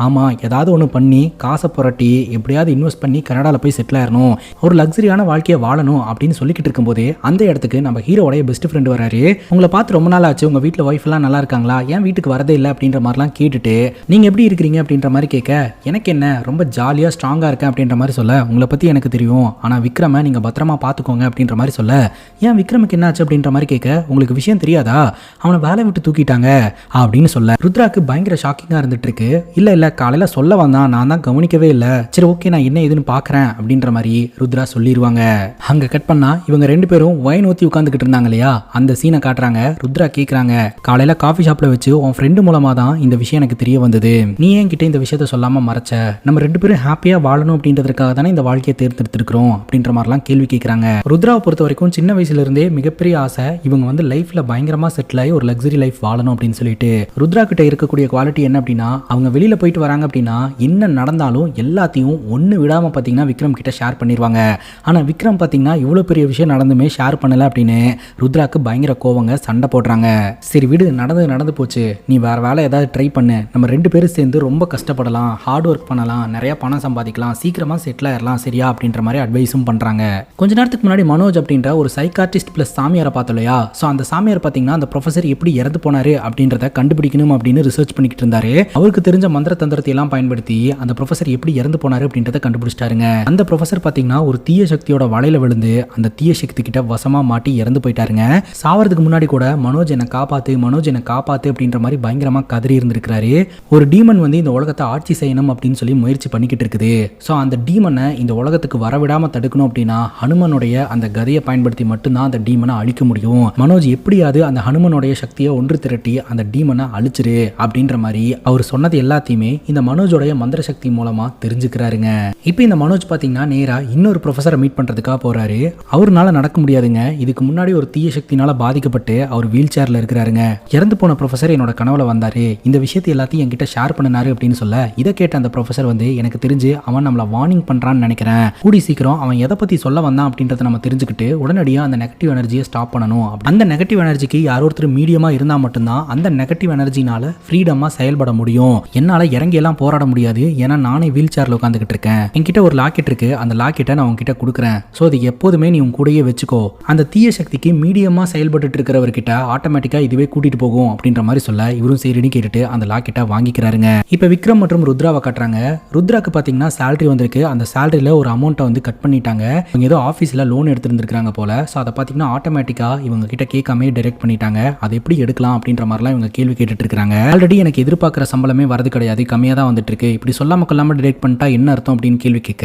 A: ஆமா ஏதாவது ஒன்று பண்ணி காசை புரட்டி எப்படியாவது இன்வெஸ்ட் பண்ணி கனடாவில் போய் செட்டில் ஆகணும், ஒரு லக்ஸரியான வாழ்க்கையை வாழணும் அப்படின்னு சொல்லிக்கிட்டு இருக்கும்போது அந்த இடத்துக்கு நம்ம ஹீரோடைய பெஸ்ட் ஃப்ரெண்ட் வராரு. உங்களை பார்த்து ரொம்ப நாள் ஆச்சு, உங்க வீட்டில் ஒய்ஃப் எல்லாம் நல்லா இருக்காங்களா, ஏன் வீட்டுக்கு வரதே இல்லை அப்படின்ற மாதிரிலாம் கேட்டுட்டு, நீங்க எப்படி இருக்கிறீங்க அப்படின்ற மாதிரி கேட்க, எனக்கு என்ன ரொம்ப ஜாலியாக ஸ்ட்ராங்காக இருக்கேன் அப்படின்ற மாதிரி சொல்ல, உங்களை பற்றி எனக்கு தெரியும், ஆனால் விக்ரமை நீங்கள் பத்திரமா பார்த்துக்கோங்க அப்படின்ற மாதிரி சொல்ல, ஏன் விக்ரமுக்கு என்ன ஆச்சு அப்படின்ற மாதிரி கேட்க, உங்களுக்கு விஷயம் தெரியாதா, அவனை வேலை விட்டு தூக்கிட்டாங்க அப்படின்னு சொல்ல, ருத்ராக்கு பயங்கர ஷாக்கிங்காக இருந்துட்டு இருக்கு. இல்லை காலையில் சொல்ல வந்தான், நான் தான் கவனிக்கவே இல்லை, சரி ஓகே நான் என்ன ஏதுன்னு பார்க்குறேன் அப்படின்ற மாதிரி ருத்ரா சொல்லிடுவாங்க. அங்கே கட் பண்ணா இவங்க 2 பேரும் வைன் ஊற்றி உட்காந்துக்கிட்டு இருந்தாங்க இல்லையா, அந்த சீனை காட்டுறாங்க. ருத்ரா கேட்குறாங்க, காலையில் காஃபி ஷாப்பில் வச்சு உன் ஃப்ரெண்டு மூலமாக தான் இந்த விஷயம் எனக்கு தெரிய வந்தது, நீ ஏன் கிட்ட இந்த விஷயத்த சொல்லாமல் மறைச்ச, நம்ம 2 பேரும் ஹாப்பியாக வாழணும் அப்படின்றதுக்காக தானே இந்த வாழ்க்கையை தேர்ந்தெடுத்துருக்கிறோம் அப்படின்ற மாதிரிலாம் கேள்வி கேட்குறாங்க. ருத்ராவை பொறுத்த வரைக்கும் சின்ன வயசுலேருந்தே மிகப்பெரிய ஆசை இவங்க வந்து லைஃப்பில் பயங்கரமாக செட்டில் ஆகி ஒரு லக்ஸரி லைஃப் வாழணும் அப்படின்னு சொல்லிட்டு. ருத்ரா கிட்ட இருக்கக்கூடிய குவாலிட்டி என்ன அப்படின்னா, அவங்க வெளியில் போயிட்டு வராங்க அப்படின்னா என்ன நடந்தாலும் எல்லாத்தையும் ஒன்று விடாமல் பார்த்தீங்கன்னா விக்ரம் கிட்ட ஷேர் பண்ணிடுவாங்க. ஆனால் விக்ரம் பார்த்தீங்கன்னா இவ்வளோ பெரிய விஷயம் நடந்துமே ஷேர் பண்ணலை அப்படின்னு ருத்ராக்கு பயங்கர கோவங்க, சண்டை போடுறாங்க. சரி விடு, நடந்து போச்சு, நீ வேற வேலை ஏதாவது ட்ரை பண்ணு, நம்ம 2 பேரும் சேர்ந்து ரொம்ப கஷ்டப்படலாம், ஹார்ட் ஒர்க் பண்ணலாம், நிறைய பணம் சம்பாதிக்கலாம், சீக்கிரமாக செட்டில் ஆயிடலாம் சரியா அப்படின்ற மாதிரி அட்வைஸும் பண்ணுறாங்க. கொஞ்ச நேரத்துக்கு முன்னாடி மனோஜ் அப்படின்ற ஒரு சைக்கார்டிஸ்ட் ப்ளஸ் சாமியாரை பார்த்தோம் இல்லையா, ஸோ அந்த சாமியார் பார்த்தீங்கன்னா அந்த ப்ரொஃபசர் எப்படி இறந்து போனாரு அப்படின்றத கண்டுபிடிக்கணும் அப்படின்னு ரிசர்ச் பண்ணிக்கிட்டு இருந்தாரு. அவருக்கு தெரிஞ்ச மந்திர தந்திரத்தை எல்லாம் பயன்படுத்தி அந்த ப்ரொஃபசர் எப்படி இறந்து போனாரு அப்படின்றத கண்டுபிடிச்சிட்டாருங்க. அந்த ப்ரொஃபசர் பார்த்தீங்கன்னா ஒரு தீய சக்தியோட வலையில விழுந்து அந்த தீய சக்தி கிட்ட வசமா மாட்டி இறந்து போயிட்டாருங்க. சாவறதுக்கு முன்னாடி கூட மனோஜ் என்னை காப்பாத்து அப்படின்ற மாதிரி பயங்கரமா கதறி இருந்திருக்கிறாரு. ஒரு டீமன் வந்து இந்த உலகத்தை ஆட்சி செய்யணும் அப்படின்னு சொல்லி முயற்சி பண்ணிக்கிட்டு இருக்குது. ஸோ அந்த டீமனை இந்த உலகத்துக்கு வரவிடாம தடுக்கணும் அப்படின்னா ஹனுமனுடைய அந்த கதையை பயன்படுத்தி மட்டும்தான் அந்த டீமனை அழிக்க முடியும். மனோஜ் எப்படியாவது அந்த ஹனுமனுடைய சக்தியை ஒன்று திரட்டி அந்த டீமனை அழிச்சிரு அப்படின்ற மாதிரி அவர் சொன்னது எல்லாத்தையுமே இந்த மனோஜோடைய மந்திர சக்தி மூலமா தெரிஞ்சுக்கிறாருங்க. இப்போ இந்த மனோஜ் பாத்தீங்கன்னா நேரா இன்னொரு ப்ரொஃபஸரை மீட் பண்றதுக்காக போறாரு. அவர்னால நடக்க முடியாதுங்க. இதுக்கு முன்னாடி ஒரு தீய சக்தினால பாதிக்கப்பட்டு அவர் வீல் சேர்ல இருக்கிறாருங்க. இறந்து போன ப்ரொஃபஸர் என்னோட கனவுல வந்தாரு, இந்த விஷயத்தை எல்லாத்தையும் என்கிட்ட ஷேர் பண்ணினாரு அப்படின்னு சொல்ல, இதை கேட்ட அந்த ப்ரொஃபஸர் வந்து எனக்கு தெரிஞ்சு அவன் நம்மள வார்னிங் பண்றான்னு நினைக்கிறேன், கூடி சீக்கிரம் அவன் எதை பத்தி சொல்ல வந்தான் அப்படின்றத நம்ம தெரிஞ்சுக்கிட்டு உடனடியாக அந்த நெகட்டிவ் எனர்ஜியை ஸ்டாப் பண்ணணும். அந்த நெகட்டிவ் எனர்ஜிக்கு யாரோ ஒருத்தர் மீடியமா இருந்தா மட்டும்தான் அந்த நெகட்டிவ் எனர்ஜினால ஃப்ரீடமா செயல்பட முடியும். என்னால இறங்கி எல்லாம் போராட முடியாது, ஏன்னா நானே வீல் சேர்ல உட்காந்துக்கிட்டு இருக்கேன். என்கிட்ட ஒரு லாக்கெட் இருக்கு, அந்த லாக்கெட்டை நான் உங்ககிட்ட கொடுக்குறேன். ஸோ அது எப்போதுமே நீ உன் கூடயே வச்சுக்கோ. அந்த தீய சக்திக்கு மீடியமா செயல்பட்டு இருக்கிறவர்கிட்ட ஆட்டோமேட்டிக்கா இதுவே கூட்டிட்டு போகும் அப்படின்ற மாதிரி சொல்ல இவரும் சரின்னு கேட்டுட்டு அந்த லாக்கெட்டை வாங்கிக்கிறாருங்க. இப்போ விக்ரம் மற்றும் ருத்ராவை காட்டுறாங்க. ருத்ராக்கு பாத்தீங்கன்னா சேலரி வந்திருக்கு. அந்த சேலரியில ஒரு அமௌண்ட்டை வந்து கட் பண்ணிட்டாங்க. இவங்க ஏதோ ஆஃபீஸில் லோன் எடுத்துருந்துருக்காங்க போல. ஸோ அதை பார்த்தீங்கன்னா ஆட்டோமேட்டிக்காக இவங்க கிட்ட கேட்காமே டைரக்ட் பண்ணிட்டாங்க. அதை எப்படி எடுக்கலாம் அப்படின்ற மாதிரிலாம் இவங்க கேள்வி கேட்டுட்டு இருக்காங்க. ஆல்ரெடி எனக்கு எதிர்பார்க்குற சம்பளமே வரது கிடையாது, கம்மியாக தான் வந்துட்டு இருக்கு, இப்படி சொல்லாம கொள்ளாமல் டைரக்ட் பண்ணிட்டா என்ன அர்த்தம் அப்படின்னு கேள்வி கேட்க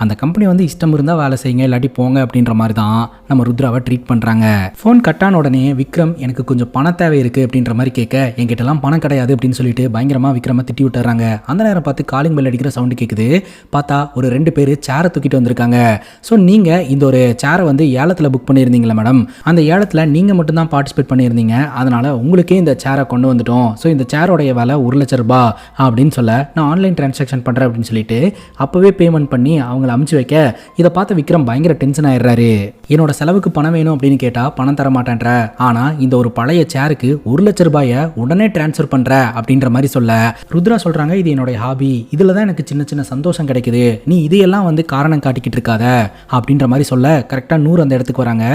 A: அந்த கம்பெனி வந்து இஷ்டம் இருந்தால் வேலை செய்யுங்க, இல்லாட்டி போங்க அப்படின்ற மாதிரி தான் நம்ம ருத்ராவை ட்ரீட் பண்ணுறாங்க. ஃபோன் கட்டான உடனே விக்ரம் எனக்கு கொஞ்சம் பண தேவை இருக்குது அப்படின்ற மாதிரி கேட்க என்கிட்டலாம் பணம் கிடையாது அப்படின்னு சொல்லிட்டு பயங்கரமாக விக்ரமை திட்டி விட்டுறாங்க. அந்த நேரம் பார்த்து காலிங் பெல் அடிக்கிற சவுண்டு கேட்குது. பார்த்தா ஒரு 2 பேர் சேரை தூக்கிட்டு வந்திருக்காங்க. ஸோ நீங்கள் இந்த ஒரு சேரை வந்து ஏலத்தில் புக் பண்ணியிருந்தீங்களா மேடம், அந்த ஏலத்தில் நீங்கள் மட்டும்தான் பார்ட்டிசிபேட் பண்ணியிருந்தீங்க, அதனால் உங்களுக்கே இந்த சேரை கொண்டு வந்துட்டோம். ஸோ இந்த சேரோடைய விலை 1 லட்ச ரூபாய் அப்படின்னு சொல்ல நான் ஆன்லைன் டிரான்சாக்ஷன் பண்ணுறேன் அப்படின்னு சொல்லிட்டு அப்போவே பேமெண்ட் பண்ணி அவங்கள அமுச்சு வைக்க இதை பார்த்து விக்ரம் பயங்கர டென்ஷன் ஆயிடுறாரு. என்னோட செலவுக்கு பணம் வேணும் அப்படின்னு கேட்டால் பணம் தர மாட்டேன்ற, ஆனால் இந்த ஒரு பழைய சேருக்கு 1 லட்ச ரூபாயை உடனே டிரான்ஸ்ஃபர் பண்ணுற அப்படின்ற மாதிரி சொல்ல ருத்ரா சொல்கிறாங்க இது என்னுடைய ஹாபி, இதில் தான் எனக்கு சின்ன சின்ன சந்தோஷம் கிடைக்குது, நீ இதையெல்லாம் வந்து காரணம் காட்டிக்கிட்டு இருக்காத அப்படின்ற மாதிரி சொல்ல கரெக்டாக 100 அந்த இடத்துக்கு வராங்க.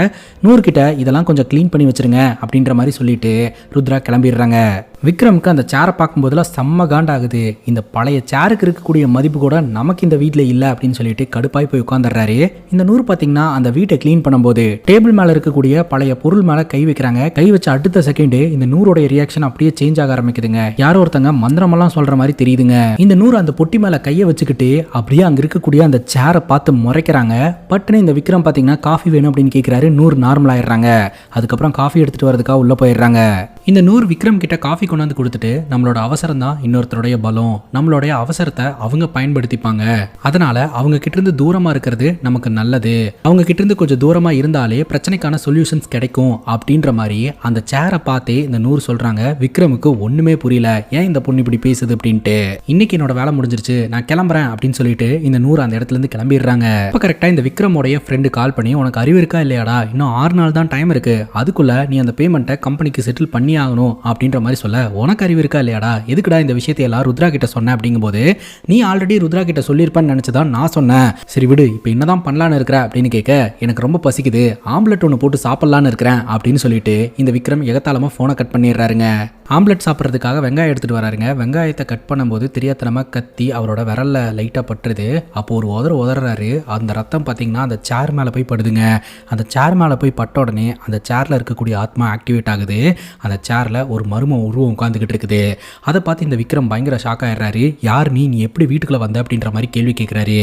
A: 100 கிட்ட இதெல்லாம் கொஞ்சம் க்ளீன் பண்ணி வச்சிருங்க அப்படின்ற மாதிரி சொல்லிட்டு ருத்ரா கிளம்பிடுறாங்க. விக்ரமுக்கு அந்த சேரை பார்க்கும்போதெல்லாம் செம்ம காண்டாகுது. இந்த பழைய சேருக்கு இருக்கக்கூடிய மதிப்பு கூட நமக்கு இந்த வீட்டில் இல்லை அப்படின்னு சொல்லிட்டு கடுப்பாய் போய் உட்காந்துடுறாரு. இந்த 100 பார்த்தீங்கன்னா அந்த வீட்டை க்ளீன் பண்ணும்போது டேபிள் மேலே இருக்கக்கூடிய பழைய பொருள் மேலே கை வைக்கிறாங்க. கை வச்ச அடுத்த செகண்டு இந்த 100 ரியாக்ஷன் அப்படியே சேஞ்ச் ஆக ஆரம்பிக்குதுங்க. யாரோ ஒருத்தங்க மந்திரமெல்லாம் சொல்ற மாதிரி தெரியுதுங்க. இந்த 100 அந்த பொட்டி மேலே கையை வச்சுக்கிட்டு அப்படியே அங்கே இருக்கக்கூடிய அந்த சேரை பார்த்து முறைக்கிறாங்க. பட்டுன்னு இந்த விக்ரம் பார்த்தீங்கன்னா காஃபி வேணும் அப்படின்னு கேட்குறாரு. 100 நார்மல் ஆயிடுறாங்க. அதுக்கப்புறம் காஃபி எடுத்துட்டு வரதுக்காக உள்ள போயிடுறாங்க. இந்த 100 விக்ரம் கிட்ட காஃபி கொண்டாந்து கொடுத்துட்டு நம்மளோட அவசரம் தான் இன்னொருத்தருடைய பலம், நம்மளுடைய அவசரத்தை அவங்க பயன்படுத்திப்பாங்க, அதனால அவங்க கிட்ட இருந்து தூரமா இருக்கிறது நமக்கு நல்லது, அவங்க கிட்ட இருந்து கொஞ்சம் தூரமா இருந்தாலே பிரச்சனைக்கான சொல்யூஷன்ஸ் கிடைக்கும் அப்படின்ற மாதிரி அந்த சேரை பார்த்தே இந்த 100 சொல்றாங்க. விக்ரமுக்கு ஒண்ணுமே புரியல, ஏன் இந்த பொண்ணு இப்படி பேசுது அப்படின்ட்டு. இன்னைக்கு என்னோட வேலை முடிஞ்சிருச்சு, நான் கிளம்புறேன் அப்படின்னு சொல்லிட்டு இந்த 100 அந்த இடத்துல இருந்து கிளம்பிடுறாங்க. இப்போ கரெக்டா இந்த விக்ரமோடைய ஃப்ரெண்டு கால் பண்ணி உனக்கு அறிவு இருக்கா இல்லையாடா, இன்னும் 6 நாள் தான் டைம் இருக்கு, அதுக்குள்ள நீ அந்த பேமெண்ட்டை கம்பெனிக்கு செட்டில் பண்ணி ஆகணும் அப்படின்ற மாதிரி சொல்ல உனக்கு அறிவு இருக்கா இல்லையாடா, எதுக்குடா இந்த விஷயத்தை எல்லாம் ருத்ரா கிட்ட சொன்ன அப்படிங்கும்போது நீ ஆல்ரெடி ருத்ரா கிட்ட சொல்லியிருப்பான்னு நினைச்சுதான் நான் சொன்னேன், சரி விடு இப்போ என்னதான் பண்ணலான்னு இருக்கிற அப்படின்னு கேட்க எனக்கு ரொம்ப பசிக்குது, ஆம்லெட் ஒன்று போட்டு சாப்பிடலான்னு இருக்கிறேன் அப்படின்னு சொல்லிட்டு இந்த விக்ரம் எகத்தாளமா போனை கட் பண்ணிடுறாருங்க. ஆம்லெட் சாப்பிட்றதுக்காக வெங்காயம் எடுத்துட்டு வராருங்க. வெங்காயத்தை கட் பண்ணும்போது தெரியாதனமா கத்தி அவரோட விரல்ல லைட்டா பட்டுருது. அப்போ ஒரு உதறாரு. அந்த ரத்தம் பார்த்தீங்கன்னா அந்த சேர் மேலே போய் படுதுங்க. அந்த சேர் மேலே போய் பட்ட உடனே அந்த சேர்ல இருக்கக்கூடிய ஆத்மா ஆக்டிவேட் ஆகுது. அந்த சேர்ல ஒரு மர்ம உருவம் உட்காந்துக்கிட்டு இருக்குது. அதை பார்த்து இந்த விக்ரம் பயங்கர ஷாக் ஆயிடுறாரு. யார் நீ எப்படி வீட்டுக்குள்ள வந்த அப்படின்ற மாதிரி கேள்வி கேட்கிறாரு.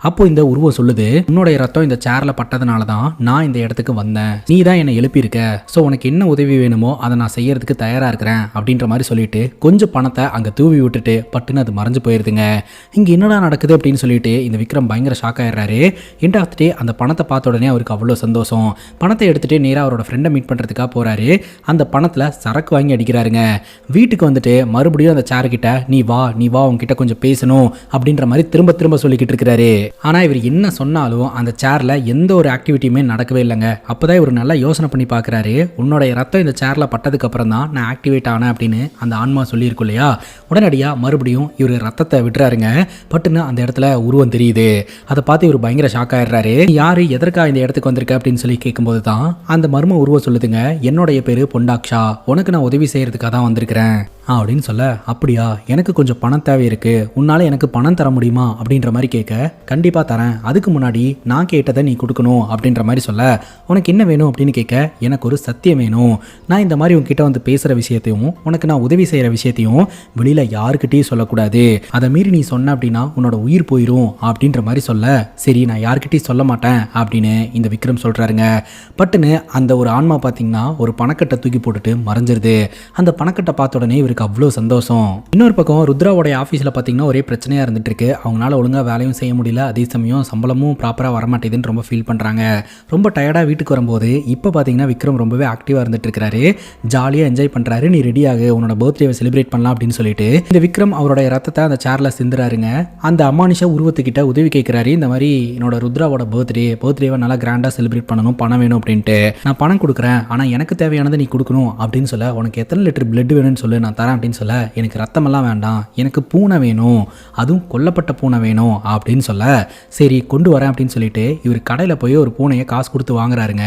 A: அப்போ இந்த உருவம் சொல்லுது, உன்னுடைய ரத்தம் இந்த சேர்ல பட்டதுனால தான் நான் இந்த இடத்துக்கு வந்தேன், நீ தான் என்னை எழுப்பியிருக்க, ஸோ உனக்கு என்ன உதவி வேணுமோ அதை நான் செய்யறதுக்கு தயாரா இருக்கிறேன் அப்படின்ற மாதிரி சொல்லிட்டு கொஞ்சம் பணத்தை அங்கே தூவி விட்டுட்டு பட்டுன்னு அது மறைஞ்சு போயிருதுங்க. இங்கே என்னடா நடக்குது அப்படின்னு சொல்லிட்டு இந்த விக்ரம் பயங்கர ஷாக் ஆயிடுறாரு. எண்ட் ஆஃப் தி டே அந்த பணத்தை பார்த்த உடனே அவருக்கு அவ்வளோ சந்தோஷம். பணத்தை எடுத்துட்டு நேராக அவரோட ஃப்ரெண்டை மீட் பண்ணுறதுக்காக போறாரு. அந்த பணத்தில் சரக்கு வாங்கி அடிக்கிறாருங்க. வீட்டுக்கு வந்துட்டு மறுபடியும் அந்த சேர்கிட்ட நீ வா உங்ககிட்ட கொஞ்சம் பேசணும் அப்படின்ற மாதிரி திரும்ப திரும்ப சொல்லிக்கிட்டு இருக்கிறாரு. ஆனால் இவர் என்ன சொன்னாலும் அந்த சேர்ல எந்த ஒரு ஆக்டிவிட்டியுமே நடக்கவே இல்லைங்க. அப்போதான் இவர் நல்லா யோசனை பண்ணி பார்க்குறாரு. உன்னோட ரத்தம் இந்த சேர்ல பட்டதுக்கு அப்புறம் தான் நான் ஆக்டிவேட் ஆனேன் அப்படின்னு அந்த ஆன்மா சொல்லியிருக்கும் இல்லையா. உடனடியாக மறுபடியும் இவர் ரத்தத்தை விட்டுறாருங்க. பட்டுன்னு அந்த இடத்துல உருவம் தெரியுது. அதை பார்த்து இவர் பயங்கர ஷாக் ஆயிடுறாரு. யாரு எதற்காக இந்த இடத்துக்கு வந்திருக்க அப்படின்னு சொல்லி கேட்கும்போது தான் அந்த மர்ம உருவம் சொல்லுதுங்க, என்னுடைய பேரு பொண்டாக்ஷா, உனக்கு நான் உதவி செய்யறதுக்காக தான் வந்திருக்கிறேன் அப்படின்னு சொல்ல, அப்படியா, எனக்கு கொஞ்சம் பணம் தேவை இருக்கு, உன்னால எனக்கு பணம் தர முடியுமா அப்படின்ற மாதிரி கேட்க, கண்டிப்பா தரேன், அதுக்கு முன்னாடி நான் கேட்டதை நீ கொடுக்கணும் அப்படின்ற மாதிரி சொல்ல, உனக்கு என்ன வேணும் அப்படின்னு கேட்க, எனக்கு ஒரு சத்தியம் வேணும், நான் இந்த மாதிரி உங்ககிட்ட வந்து பேசுற விஷயத்தையும் உனக்கு நான் உதவி செய்யற விஷயத்தையும் வெளியில யாருக்கிட்டையும் சொல்லக்கூடாது, அதை மீறி நீ சொன்ன அப்படின்னா உன்னோட உயிர் போயிடும் அப்படின்ற மாதிரி சொல்ல, சரி நான் யாருக்கிட்டையும் சொல்ல மாட்டேன் அப்படின்னு இந்த விக்ரம் சொல்றாருங்க. பட்டுன்னு அந்த ஒரு ஆன்மா பார்த்தீங்கன்னா ஒரு பணக்கட்டை தூக்கி போட்டுட்டு மறைஞ்சிருது. அந்த பணக்கட்டை பார்த்த உடனே இவருக்கு அவ்வளோ சந்தோஷம். இன்னொரு பக்கம் ருத்ராவோடைய ஆஃபீஸில் பார்த்தீங்கன்னா ஒரே பிரச்சனையாக இருந்துட்டு இருக்கு. அவங்களால ஒழுங்காக வேலையும் செய்ய முடியல, அதே சமயம் சம்பளமும் ப்ராப்பராக வரமாட்டேதுன்னு ரொம்ப ஃபீல் பண்ணுறாங்க. ரொம்ப டயர்டாக வீட்டுக்கு வரும்போது இப்போ பார்த்தீங்கன்னா விக்ரம் ரொம்பவே ஆக்டிவாக இருந்துட்டு இருக்கிறாரு. ஜாலியாக என்ஜாய் பண்ணுறாரு. நீ ரெடியாக உன்னோட பர்த்டேவை செலிப்ரேட் பண்ணலாம் அப்படின்னு சொல்லிட்டு இந்த விக்ரம் அவருடைய ரத்தத்தை அந்த சேர்ல சிந்துறாருங்க. அந்த அமானுஷ உருவத்துக்கிட்ட உதவி கேட்கிறாரு. இந்த மாதிரி என்னோட ருத்ராவோட பர்த்டேவை நல்லா கிராண்டாக செலிப்ரேட் பண்ணணும், பணம் வேணும் அப்படின்ட்டு, நான் பணம் கொடுக்குறேன், ஆனால் எனக்கு தேவையானதை நீ கொடுக்கணும் அப்படின்னு சொல்ல சொல்ல உனக்கு எத்தனை லிட்டர் பிளட் வேணும்னு சொல்லு நான் தரேன் அப்படின்னு சொல்ல எனக்கு ரத்தமெல்லாம் வேண்டாம், எனக்கு பூனை வேணும், அதுவும் கொல்லப்பட்ட பூனை வேணும் அப்படின்னு சொல்ல சரி கொண்டு வரேன் அப்படின்னு சொல்லிட்டு இவர் கடையில் போய் ஒரு பூனையை காசு கொடுத்து வாங்குறாருங்க.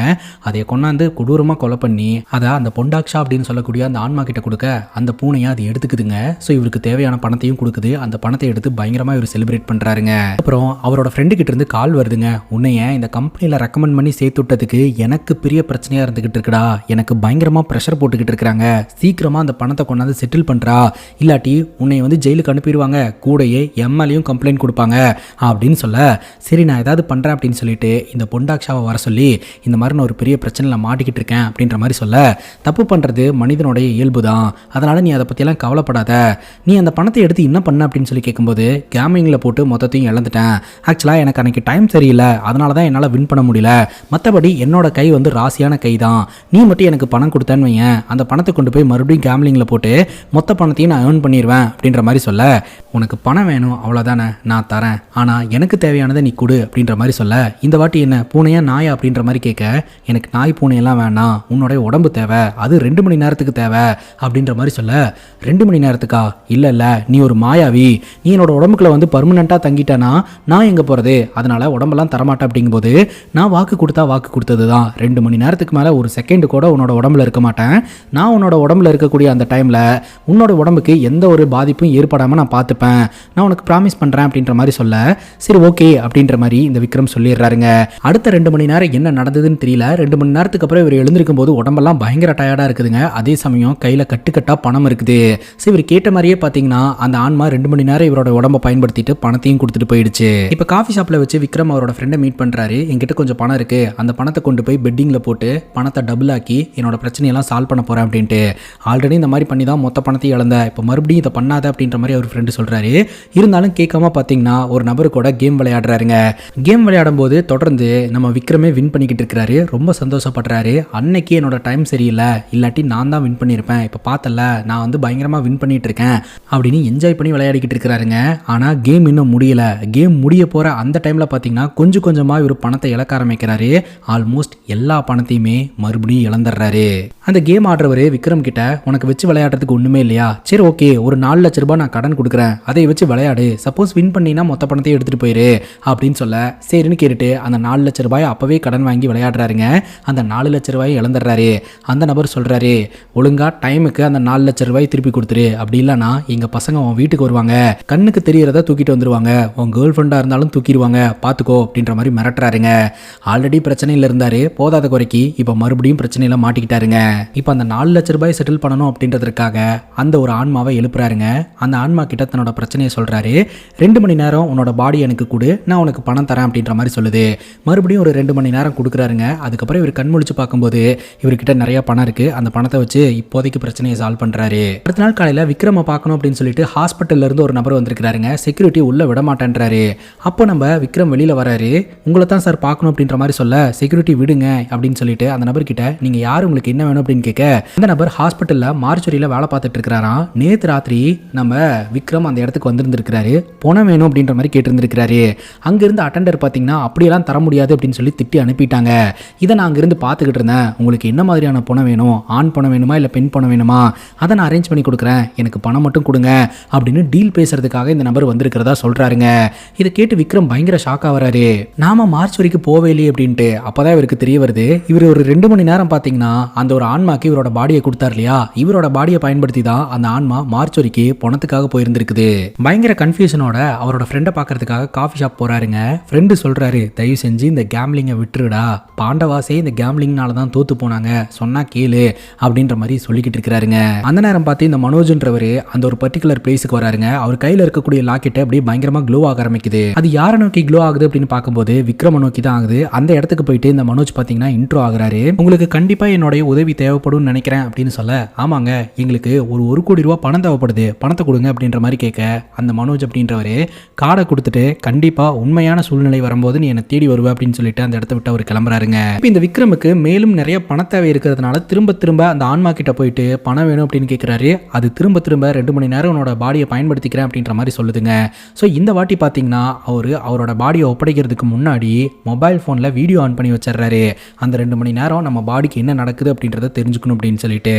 A: அதை கொண்டாந்து கொடூரமாக கொலை பண்ணி அதை அந்த பொண்டாக்ஷா அப்படின்னு சொல்லக்கூடிய அந்த ஆன்மா கிட்ட கொடுக்க அந்த பூனையை அது எடுத்துக்குதுங்க. ஸோ இவருக்கு தேவையான பணத்தையும் கொடுக்குது. அந்த பணத்தை எடுத்து பயங்கரமாக இவர் செலிப்ரேட் பண்ணுறாருங்க. அப்புறம் அவரோட ஃப்ரெண்டு கிட்ட இருந்து கால் வருதுங்க. உன்னைய இந்த கம்பெனியில் ரெக்கமெண்ட் பண்ணி சேர்த்து விட்டதுக்கு எனக்கு பெரிய பிரச்சனையாக இருந்துகிட்டு இருக்குடா, எனக்கு பயங்கரமாக ப்ரெஷர் போட்டுக்கிட்டு இருக்கிறாங்க, சீக்கிரமாக அந்த பணத்தை கொண்டாந்து செட்டில் பண்ணுறா, இல்லாட்டி உன்னை வந்து ஜெயிலுக்கு அனுப்பிடுவாங்க, கூடையே எம்எல்ஏயும் கம்ப்ளைண்ட் கொடுப்பாங்க அப்படின்னு சொல்ல சரி நான் ஏதாவது பண்ணுறேன் அப்படின்னு சொல்லிட்டு இந்த பொண்டாக்ஷாவை வர சொல்லி இந்த மாதிரி நான் ஒரு பெரிய பிரச்சனையில் மாட்டிக்கிட்டு இருக்கேன் அப்படின்ற மாதிரி சொல்ல தப்பு பண்ணுறது மனிதனுடைய இயல்பு தான், அதனால் நீ அதை பற்றியெல்லாம் கவலைப்படாத, நீ அந்த பணத்தை எடுத்து என்ன பண்ண அப்படின்னு சொல்லி கேட்கும்போது கேமிங்கில் போட்டு மொத்தத்தையும் இழந்துட்டேன், ஆக்சுவலாக எனக்கு அன்றைக்கி டைம் சரியில்லை, அதனால தான் என்னால் வின் பண்ண முடியல, மற்றபடி என்னோட கை வந்து ராசியான கை தான், நீ மட்டும் எனக்கு பணம் கொடுத்தேன்னு வையன், அந்த பணத்தை கொண்டு போய் மறுபடியும் கேம்லிங்கில் போட்டு மொத்த பணத்தையும் நான் ஏர்ன் பண்ணிடுவேன் அப்படின்ற மாதிரி சொல்ல உனக்கு பணம் வேணும் அவ்வளோதானே நான் தரேன், ஆனால் எனக்கு தேவையானதை நீ கொடு அப்படின்ற மாதிரி சொல்ல இந்த வாட்டி என்ன பூனையா நாயா அப்படின்ற மாதிரி கேட்க எனக்கு நாய் பூனையெல்லாம் வேணாம், உன்னோட உடம்பு தேவை, அது 2 மணி நேரத்துக்கு தேவை அப்படின்ற மாதிரி சொல்ல 2 மணி நேரத்துக்கா, இல்லை இல்லை நீ ஒரு மாயாவி, நீ என்னோட உடம்புக்குள்ள வந்து பர்மனெண்ட்டாக தங்கிட்டேன்னா நான் எங்கே போகிறது, அதனால் உடம்பெல்லாம் தரமாட்டேன் அப்படிங்கும்போது நான் வாக்கு கொடுத்தா வாக்கு கொடுத்தது தான், 2 மணி நேரத்துக்கு மேலே ஒரு செகண்டு கூட உன்னோட உடம்புல இருக்க மாட்டேன், நான் உன்னோட உடம்புல இருக்கக்கூடிய அந்த டைமில் உன்னோட உடம்புக்கு எந்த ஒரு பாதிப்பும் ஏற்படாமல் நான் பார்த்துப்பேன், நான் உனக்கு ப்ராமிஸ் பண்ணுறேன் அப்படின்ற மாதிரி சொல்ல சரி ஓகே அப்படின்ற மாதிரி இந்த விக்ரம் சொல்லிடுறாருங்க. அடுத்த 2 மணி நேரம் என்ன நடந்ததுன்னு தெரியல. 2 மணி நேரத்துக்கு அப்புறம் இவர் எழுந்திருக்கும் போது உடம்பெல்லாம் பயங்கர டயர்டாக இருக்குதுங்க. அதே சமயம் கையில் கட்டுக்கட்டாக பணம் இருக்குது. ஸோ இவர் கேட்ட மாதிரியே பார்த்தீங்கன்னா அந்த ஆன்மா 2 மணி நேரம் இவரோட உடம்பை பயன்படுத்திட்டு பணத்தையும் கொடுத்துட்டு போயிடுச்சு. இப்போ காஃபி ஷாப்பில் வச்சு விக்ரம் அவரோட ஃப்ரெண்டை மீட் பண்ணுறாரு. என்கிட்ட கொஞ்சம் பணம் இருக்குது, அந்த பணத்தை கொண்டு போய் பெட்டிங்கில் போட்டு பணத்தை டபுள் ஆக்கி என்னோட பிரச்சனையெல்லாம் சால்வ் பண்ண போகிறேன் அப்படின்ட்டு. ஆல்ரெடி இந்த மாதிரி பண்ணி தான் மொத்த பணத்தையும் இழந்த, இப்போ மறுபடியும் இதை பண்ணாத அப்படின்ற மாதிரி அவர் ஃப்ரெண்டு சொல்கிறாரு. இருந்தாலும் கேட்காம பார்த்தீங்கன்னா ஒரு நபரு கூட கேம் விளையாடுறாருங்க. கேம் விளையாடும் போது தொடர்ந்து நம்ம விக்ரமே வின் பண்ணிக்கிட்டு இருக்கிறாரு. ரொம்ப சந்தோஷப்படுறாரு. அன்னைக்கு என்னோட டைம் சரியில்லை, இல்லாட்டி நான் தான் வின் பண்ணியிருப்பேன், இப்போ பார்த்தல நான் வந்து பயங்கரமாக வின் பண்ணிட்டு இருக்கேன் அப்படின்னு என்ஜாய் பண்ணி விளையாடிக்கிட்டு இருக்கிறாருங்க. ஆனால் கேம் இன்னும் முடியல. கேம் முடிய போகிற அந்த டைமில் பார்த்தீங்கன்னா கொஞ்சம் கொஞ்சமாக இவர் பணத்தை இழக்க ஆரம்பிக்கிறாரு. ஆல்மோஸ்ட் எல்லா பணத்தையுமே மறுபடியும் இழந்துடுறாரு. அந்த கேம் ஆடுறவர் விக்ரம் கிட்ட உனக்கு வச்சு விளையாடுறதுக்கு ஒன்றுமே இல்லையா, சரி ஓகே ஒரு 4 லட்ச ரூபாய் நான் கடன் கொடுக்குறேன், அதை வச்சு விளையாடு, சப்போஸ் வின் பண்ணினா மொத்த பணத்தையும் எடுத்துகிட்டு போயிரு அப்படின்னு சொல்ல சரின்னு கேட்டுட்டு அந்த 4 லட்ச ரூபாய் அப்பவே கடன் வாங்கி விளையாடுறாருங்க. அந்த 4 லட்ச ரூபாயை இழந்துடுறாரு. அந்த நபர் சொல்றாரு ஒழுங்கா டைமுக்கு அந்த 4 லட்ச ரூபாய் திருப்பி கொடுத்துரு, அப்படி இல்லைன்னா எங்க பசங்க உன் வீட்டுக்கு வருவாங்க, கண்ணுக்கு தெரியறத தூக்கிட்டு வந்துருவாங்க, உன் கேர்ள் ஃப்ரெண்டா இருந்தாலும் தூக்கிடுவாங்க பாத்துக்கோ அப்படின்ற மாதிரி மிரட்டுறாருங்க. ஆல்ரெடி பிரச்சனையில இருந்தாரு, போதாத குறைக்கு இப்ப மறுபடியும் பிரச்சனையில மாட்டிக்கிட்டாருங்க. இப்ப அந்த 4 லட்ச ரூபாய் செட்டில் பண்ணணும் அப்படின்றதுக்காக அந்த ஒரு ஆன்மாவை எழுப்புறாருங்க. அந்த ஆன்மா கிட்ட தன்னோட பிரச்சனையை சொல்றாரு. 2 மணி நேரம் உன்னோட பாடி எனக்கு கொடு, நான் உனக்கு பணம் தரேன் அப்படின்ற மாதிரி சொல்லுது. மறுபடியும் ஒரு 2 மணி நேரம் கொடுக்குறாருங்க. அதுக்கப்புறம் இவர் கண் முழிச்சு பார்க்கும்போது இவர்கிட்ட நிறைய பணம் இருக்கு. அந்த பணத்தை வச்சு இப்போதைக்கு பிரச்சனையை சால்வ் பண்றாரு. அடுத்த நாள் காலையில விக்ரம பார்க்கணும் அப்படின்னு சொல்லிட்டு ஹாஸ்பிட்டல்ல இருந்து ஒரு நபர் வந்திருக்காருங்க. செக்யூரிட்டி உள்ள விட மாட்டேன்றாரு. அப்போ நம்ம விக்ரம் வெளியில வராரு. உங்களை தான் சார் பார்க்கணும் அப்படின்ற மாதிரி சொல்ல செக்யூரிட்டி விடுங்க அப்படின்னு சொல்லிட்டு அந்த நபர் கிட்ட நீங்க யாரு, உங்களுக்கு என்ன வேணும் அப்படின்னு கேட்க அந்த நபர் ஹாஸ்பிட்டல்ல மார்ச்சுரியில வேலை பார்த்துட்டு இருக்கிறாராம். நேத்து ராத்திரி நம்ம விக்ரம் அந்த இடத்துக்கு வந்திருந்திருக்கிறாரு. பணம் வேணும் அப்படின்ற மாதிரி கேட்டிருந்திருக்கிறாரு. அங்கிருந்து அட்டெண்டர் பார்த்தீங்கன்னா அப்படியெல்லாம் தர முடியாது அப்படின்னு சொல்லி திட்டி அனுப்பிட்டாங்க. இதை நான் அங்கிருந்து பார்த்துக்கிட்டு இருந்தேன். உங்களுக்கு என்ன மாதிரியான பணம் வேணும், ஆண் பணம் வேணுமா இல்லை பெண் பணம் வேணுமா, அதை நான் அரேஞ்ச் பண்ணி கொடுக்குறேன், எனக்கு பணம் மட்டும் கொடுங்க அப்படின்னு டீல் பேசுறதுக்காக இந்த நபர் வந்திருக்கிறதா சொல்றாருங்க. இதை கேட்டு விக்ரம் பயங்கர ஷாக் ஆகிறாரு. நாம மார்ச் வரைக்கும் போவே இல்லையே அப்படின்ட்டு. அப்பதான் இவருக்கு தெரிய வருது இவர் ஒரு 2 மணி நேரம் பார்த்தீங்கன்னா அந்த ஒரு ஆன்மாக்கு இவரோட பாடியை கொடுத்தார் இல்லையா, இவரோட பாடியை பயன்படுத்தி தான் அந்த ஆன்மா மார்ச் வரைக்கும் பணத்துக்காக போயிருந்திருக்குது. பயங்கர கன்ஃபியூஷனோட அவரோட ஃப்ரெண்டை பார்க்கறதுக்காக காஃபி ஷாப் போறாருங்க. ஃப்ரெண்டு சொல்றாரு தயவு செஞ்சு இந்த கேம்லிங்கை விட்டுருடா, பாண்டவாசே இந்த கேம்லிங்னால தான் தோத்து போனாங்க, சொன்னா கேளு அப்படின்ற மாதிரி சொல்லிக்கிட்டு இருக்கிறாருங்க. அந்த நேரம் பார்த்து இந்த மனோஜ்ன்றவர் அந்த ஒரு பர்டிகுலர் பிளேஸுக்கு வராருங்க. அவர் கையில இருக்கக்கூடிய லாக்கெட்டை அப்படியே பயங்கரமா க்ளோ ஆக ஆரம்பிக்குது. அது யாரை நோக்கி க்ளோ ஆகுது அப்படின்னு பார்க்கும்போது விக்ரம நோக்கி தான் ஆகுது. அந்த இடத்துக்கு போயிட்டு இந்த மனோஜ் பார்த்தீங்கன்னா இன்ட்ரோ ஆகுறாரு. உங்களுக்கு கண்டிப்பா என்னுடைய உதவி தேவைப்படும் நினைக்கிறேன் அப்படின்னு சொல்ல ஆமாங்க எங்களுக்கு ஒரு 1 கோடி ரூபாய் பணம் தேவைப்படுது, பணத்தை கொடுங்க அப்படின்ற மாதிரி கேட்க அந்த மனோஜ் அப்படின்றவரு கார்டை கொடுத்துட்டு கண்டிப்பா உண்மையான சூழ்நிலை வரும்போது நீ என்னை தேடி வருவ அப்படின்னு சொல்லிட்டு அந்த இடத்த விட்டு அவர் கிளம்புறாருங்க. இப்போ இந்த விக்ரமுக்கு மேலும் நிறைய பண தேவை இருக்கிறதுனால திரும்ப திரும்ப அந்த ஆன்மா கிட்ட போயிட்டு பணம் வேணும் அப்படின்னு கேட்கிறாரு. அது திரும்ப திரும்ப 2 மணி நேரம் உன்னோட பாடியை பயன்படுத்திக்கிறேன் அப்படின்ற மாதிரி சொல்லுதுங்க. ஸோ இந்த வாட்டி பார்த்தீங்கன்னா அவரோட பாடியை ஒப்படைக்கிறதுக்கு முன்னாடி மொபைல் ஃபோனில் வீடியோ ஆன் பண்ணி வச்சிடறாரு. அந்த 2 மணி நேரம் நம்ம பாடிக்கு என்ன நடக்குது அப்படின்றத தெரிஞ்சுக்கணும் அப்படின்னு அப்படின்னு சொல்லிட்டு.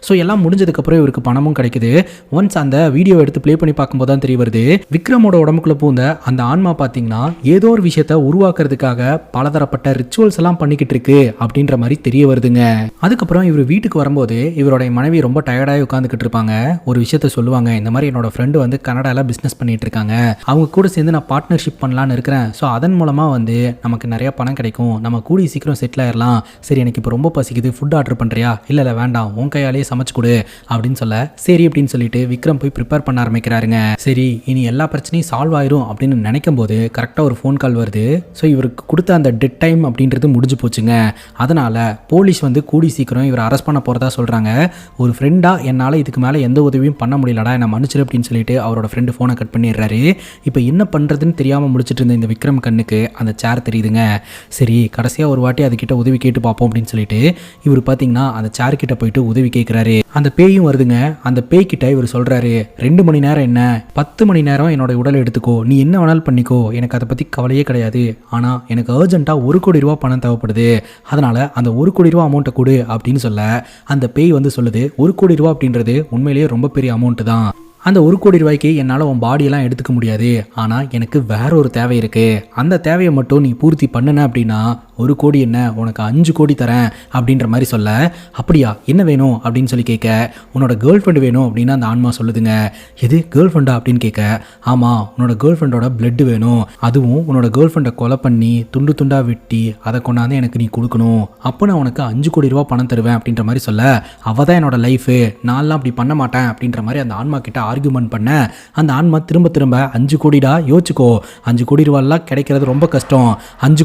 A: ஸோ எல்லாம் முடிஞ்சதுக்கப்புறம் இவருக்கு பணமும் கிடைக்குது. ஒன்ஸ் அந்த வீடியோ எடுத்து ப்ளே பண்ணி பார்க்கும்போது தான் தெரிய வருது, விக்ரமோட உடம்புக்குள்ள பூந்த அந்த ஆன்மா பார்த்தீங்கன்னா ஏதோ ஒரு விஷயத்தை உருவாக்குறதுக்காக பலதரப்பட்ட ரிச்சுவல்ஸ் எல்லாம் பண்ணிக்கிட்டு இருக்கு அப்படின்ற மாதிரி தெரிய வருதுங்க. அதுக்கப்புறம் இவர் வீட்டுக்கு வரும்போது இவருடைய மனைவி ரொம்ப டயர்டாகி உட்காந்துக்கிட்டு இருப்பாங்க. ஒரு விஷயத்த சொல்லுவாங்க, இந்த மாதிரி என்னோட ஃப்ரெண்டு வந்து கனடாவில் பிஸ்னஸ் பண்ணிட்டு இருக்காங்க, அவங்க கூட சேர்ந்து நான் பார்ட்னர்ஷிப் பண்ணலான்னு இருக்கிறேன். ஸோ அதன் மூலமாக வந்து நமக்கு நிறைய பணம் கிடைக்கும், நம்ம கூடி சீக்கிரம் செட்டில் ஆயிடலாம். சரி எனக்கு இப்போ ரொம்ப பசிக்குது, ஃபுட் ஆர்டர் பண்ணுறியா? இல்லை வேண்டாம், உன் கையாலேயே சமைச்சு கொடு அப்படின்னு சொல்ல, சரி அப்படின்னு சொல்லிட்டு விக்ரம் போய் ப்ரிப்பேர் பண்ண ஆரம்பிக்கிறாருங்க. சரி இனி எல்லா பிரச்சனையும் சால்வ் ஆயிரும் அப்படின்னு நினைக்கும் போது கரெக்டாக ஒரு ஃபோன் கால் வருது. ஸோ இவருக்கு கொடுத்த அந்த டெட் டைம் அப்படின்றது முடிஞ்சு போச்சுங்க. அதனால போலீஸ் வந்து கூடி சீக்கிரம் இவரை அரெஸ்ட் பண்ண போகிறதா சொல்கிறாங்க. ஒரு ஃப்ரெண்டாக என்னால் இதுக்கு மேலே எந்த உதவியும் பண்ண முடியலடா, என்ன மன்னிச்சிரு அப்படின்னு சொல்லிட்டு அவரோட ஃப்ரெண்டு ஃபோனை கட் பண்ணிடுறாரு. இப்போ என்ன பண்ணுறதுன்னு தெரியாமல் முடிச்சுட்டு இருந்த இந்த விக்ரம் கண்ணுக்கு அந்த சேர் தெரியுதுங்க. சரி கடைசியாக ஒரு வாட்டி அதுக்கிட்ட உதவி கேட்டு பார்ப்போம் அப்படின்னு சொல்லிட்டு இவர் பார்த்தீங்கன்னா அந்த சேர் கிட்ட போயிட்டு உதவி கேட்குறாரு. அந்த பேயும் வருதுங்க. அந்த பேய் கிட்ட இவர் சொல்கிறாரு, 2 மணி நேரம் என்ன 10 மணி நேரம் என்னோட உடலை எடுத்துக்கோ, நீ என்ன வேணாலும் பண்ணிக்கோ, எனக்கு அதை பற்றி கவலையே கிடையாது. ஆனால் எனக்கு அர்ஜென்ட்டாக 1 கோடி ரூபா பணம் தேவைப்படுது, அதனால் அந்த 1 கோடி ரூபா அமௌண்ட்டை கொடு அப்படின்னு சொல்ல, அந்த பேய் வந்து சொல்லுது, 1 கோடி ரூபா அப்படின்றது உண்மையிலேயே ரொம்ப பெரிய அமௌண்ட்டு தான். அந்த 1 கோடி ரூபாய்க்கு என்னால் உன் பாடியெல்லாம் எடுத்துக்க முடியாது, ஆனால் எனக்கு வேற ஒரு தேவை இருக்குது, அந்த தேவையை மட்டும் நீ பூர்த்தி பண்ணுன அப்படின்னா 1 கோடி என்ன உனக்கு 5 கோடி தரேன் அப்படின்ற மாதிரி சொல்ல, அப்படியா என்ன வேணும் அப்படின்னு சொல்லி கேட்க, உன்னோட கேர்ள் ஃப்ரெண்டு வேணும் அப்படின்னு அந்த ஆன்மா சொல்லுதுங்க. எது கேர்ள் ஃப்ரெண்டா அப்படின்னு கேட்க, ஆமாம் உன்னோட கேர்ள் ஃப்ரெண்டோட பிளட் வேணும், அதுவும் உன்னோட கேர்ள் ஃப்ரெண்டை கொலை பண்ணி துண்டு துண்டாக வெட்டி அதை கொண்டாந்து எனக்கு நீ கொடுக்கணும், அப்போ நான் உனக்கு 5 கோடி ரூபா பணம் தருவேன் அப்படின்ற மாதிரி சொல்ல, அவள் தான் என்னோட லைஃபு, நான்லாம் அப்படி பண்ண மாட்டேன் அப்படின்ற மாதிரி அந்த ஆன்மா கிட்ட ஆர்கியூமெண்ட் பண்ண, அந்த ஆன்மா திரும்ப 5 கோடிடா யோசிச்சுக்கோ, 5 கோடி ரூபாய்லாம் கிடைக்கிறது ரொம்ப கஷ்டம், 5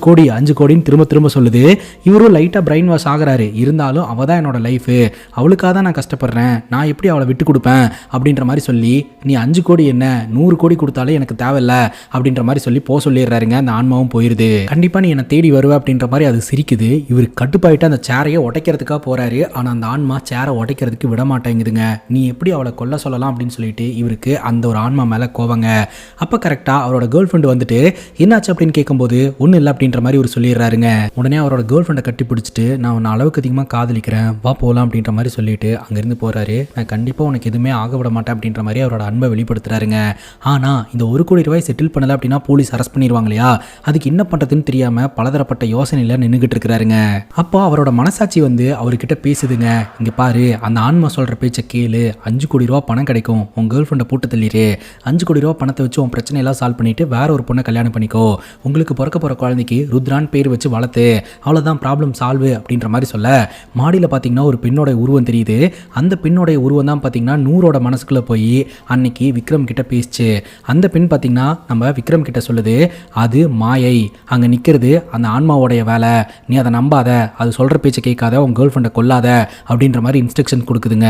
A: கோடின்னு திரும்ப சொல்லுது. இவரும் லைட்டாக பிரெயின் வாஷ் ஆகிறாரு. இருந்தாலும் அவள் தான் என்னோட லைஃபு, அவளுக்காக தான் நான் கஷ்டப்படுறேன், நான் எப்படி அவளை விட்டு கொடுப்பேன் அப்படின்ற மாதிரி சொல்லி, நீ 5 கோடி என்ன 100 கோடி கொடுத்தாலே எனக்கு தேவையில்ல அப்படின்ற மாதிரி சொல்லி சொல்லிடுறாருங்க. அந்த ஆன்மாவும் போயிருது. கண்டிப்பாக நீ என்னை தேடி வருவ அப்படின்ற மாதிரி அது சிரிக்குது. இவர் கட்டுப்பாயிட்டு அந்த சேரையை உடைக்கிறதுக்காக போறாரு. ஆனால் அந்த ஆன்மா சேரை உடைக்கிறதுக்கு விட மாட்டேங்குதுங்க. நீ எப்படி அவளை கொல்ல சொல்லலாம் அப்படின்னு சொல்லிட்டு இவருக்கு அந்த ஒரு ஆன்மா மேலே கோவங்க. அப்போ கரெக்டாக அவரோட கேர்ள் ஃப்ரெண்டு வந்துட்டு என்னாச்சு அப்படின்னு கேட்கும்போது ஒன்றும் இல்லை அப்படின்ற மாதிரி இவர் சொல்லிடுறாருங்க. உடனே அவரோட கேர்ள் ஃப்ரெண்டை கட்டி பிடிச்சிட்டு, நான் உன்னை அளவுக்கு அதிகமாக காதலிக்கிறேன், வா போகலாம் அப்படின்ற மாதிரி சொல்லிட்டு அங்கேருந்து போகிறாரு. நான் கண்டிப்பாக உனக்கு எதுவுமே ஆக விட மாட்டேன் அப்படின்ற மாதிரி அவரோட அன்பை வெளிப்படுத்துறாருங்க. ஆனால் இந்த 1 கோடி ரூபாய் செட்டில் பண்ணலை அப்படின்னா போலீஸ் அரெஸ்ட் பண்ணிடுவாங்க இல்லையா, அதுக்கு என்ன பண்ணுறதுன்னு தெரியாமல் பலதரப்பட்ட யோசனையில் நின்றுக்கிட்டு இருக்கிறாருங்க. அப்போ அவரோட மனசாட்சி வந்து அவர்கிட்ட பேசுதுங்க, இங்கே பாரு அந்த ஆன்மா சொல்கிற பேச்சை கேளு, 5 கோடி ரூபா பணம் கிடைக்கும், உன் கேர்ள் ஃப்ரெண்டை போட்டு தள்ளிடு, 5 கோடி ரூபா பணத்தை வச்சு உன் பிரச்சனையெல்லாம் சால்வ் பண்ணிட்டு வேற ஒரு பொண்ணை கல்யாணம் பண்ணிக்கோ, உங்களுக்கு பிறக்க போகிற குழந்தைக்கு ருத்ரான் பேர் வச்சு வளர்த்து, அவ்வளோதான் ப்ராப்ளம் சால்வு அப்படின்ற மாதிரி சொல்ல, மாடியில் பார்த்தீங்கன்னா ஒரு பெண்ணோட உருவம் தெரியுது. அந்த பெண்ணோடைய உருவம் தான் பார்த்தீங்கன்னா நூறோட மனசுக்குள்ளே போய் அன்னைக்கு விக்ரம் கிட்ட பேசிச்சு. அந்த பெண் பார்த்தீங்கன்னா நம்ம விக்ரம் கிட்ட சொல்லுது, அது மாயை, அங்கே நிற்கிறது அந்த ஆன்மாவோடைய வேலை, நீ அதை நம்பாத, அது சொல்கிற பேச்சை கேட்காத, உன் கேர்ள் ஃப்ரெண்டை கொல்லாத அப்படின்ற மாதிரி இன்ஸ்ட்ரக்ஷன் கொடுக்குதுங்க.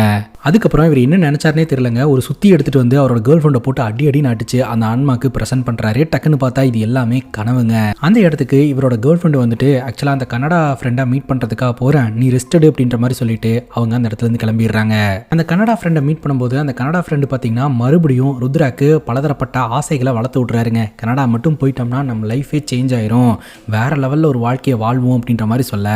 A: அதுக்கப்புறம் இவர் என்ன நினச்சாருனே தெரியலங்க, ஒரு சுற்றி எடுத்துகிட்டு வந்து அவரோட கேர்ள் ஃப்ரெண்டை போட்டு அடின்னு அடிச்சு அந்த ஆன்மாக்கு ப்ரெசென்ட் பண்ணுறாரு. டக்குன்னு பார்த்தா இது எல்லாமே கனவுங்க. அந்த இடத்துக்கு இவரோட கேர்ள் ஃப்ரெண்டு வந்துட்டு, ஆக்சுவலாக அந்த கனடா ஃப்ரெண்டை மீட் பண்ணுறதுக்காக போகிறேன், நீ ரெஸ்டடு அப்படின்ற மாதிரி சொல்லிட்டு அவங்க அந்த இடத்துலேருந்து கிளம்பிடுறாங்க. அந்த கனடா ஃப்ரெண்டை மீட் பண்ணும்போது அந்த கனடா ஃப்ரெண்டு பார்த்தீங்கன்னா மறுபடியும் ருத்ராக்கு பலதரப்பட்ட ஆசைகளை வளர்த்து விட்றாருங்க. கனடா மட்டும் போயிட்டோம்னா நம்ம லைஃபே சேஞ்ச் ஆயிரும், வேற லெவலில் ஒரு வாழ்க்கையை வாழ்வோம் அப்படின்ற மாதிரி சொல்ல,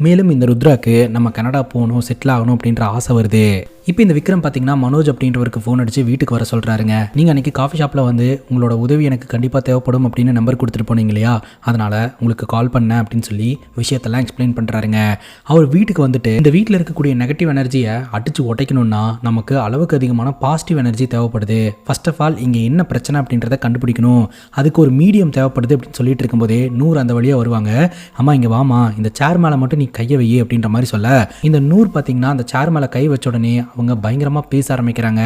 A: மேலும் இந்த ருத்ராக்கு நம்ம கனடா போகணும், செட்டில் ஆகணும் அப்படின்ற ஆசை வருது. இப்போ இந்த விக்ரம் பார்த்தீங்கன்னா மனோஜ் அப்படின்றவருக்கு ஃபோன் அடிச்சு வீட்டுக்கு வர சொல்கிறாருங்க. நீங்கள் அன்றைக்கி காஃபி ஷாப்பில் வந்து உங்களோட உதவி எனக்கு கண்டிப்பாக தேவைப்படும் அப்படின்னு நம்பர் கொடுத்துட்டு போனீங்க இல்லையா, அதனால் உங்களுக்கு கால் பண்ணேன் அப்படின்னு சொல்லி விஷயத்தெல்லாம் எக்ஸ்பிளைன் பண்ணுறாருங்க. அவர் வீட்டுக்கு வந்துட்டு இந்த வீட்டில் இருக்கக்கூடிய நெகட்டிவ் எனர்ஜியை அடித்து உடைக்கணும்னா நமக்கு அளவுக்கு அதிகமான பாசிட்டிவ் எனர்ஜி தேவைப்படுது. ஃபர்ஸ்ட் ஆஃப் ஆல் இங்கே என்ன பிரச்சனை அப்படின்றத கண்டுபிடிக்கணும், அதுக்கு ஒரு மீடியம் தேவைப்படுது அப்படின்னு சொல்லிட்டு இருக்கும்போதே நூறு அந்த வழியாக வருவாங்க. அம்மா இங்கே வாமா, இந்த சேர் மேலே மட்டும் நீ கையை வை அப்படின்ற மாதிரி சொல்ல, இந்த நூறு பார்த்தீங்கன்னா அந்த சேர் மேலே கை வச்ச உடனே அவங்க பயங்கரமாக பேச ஆரம்பிக்கிறாங்க.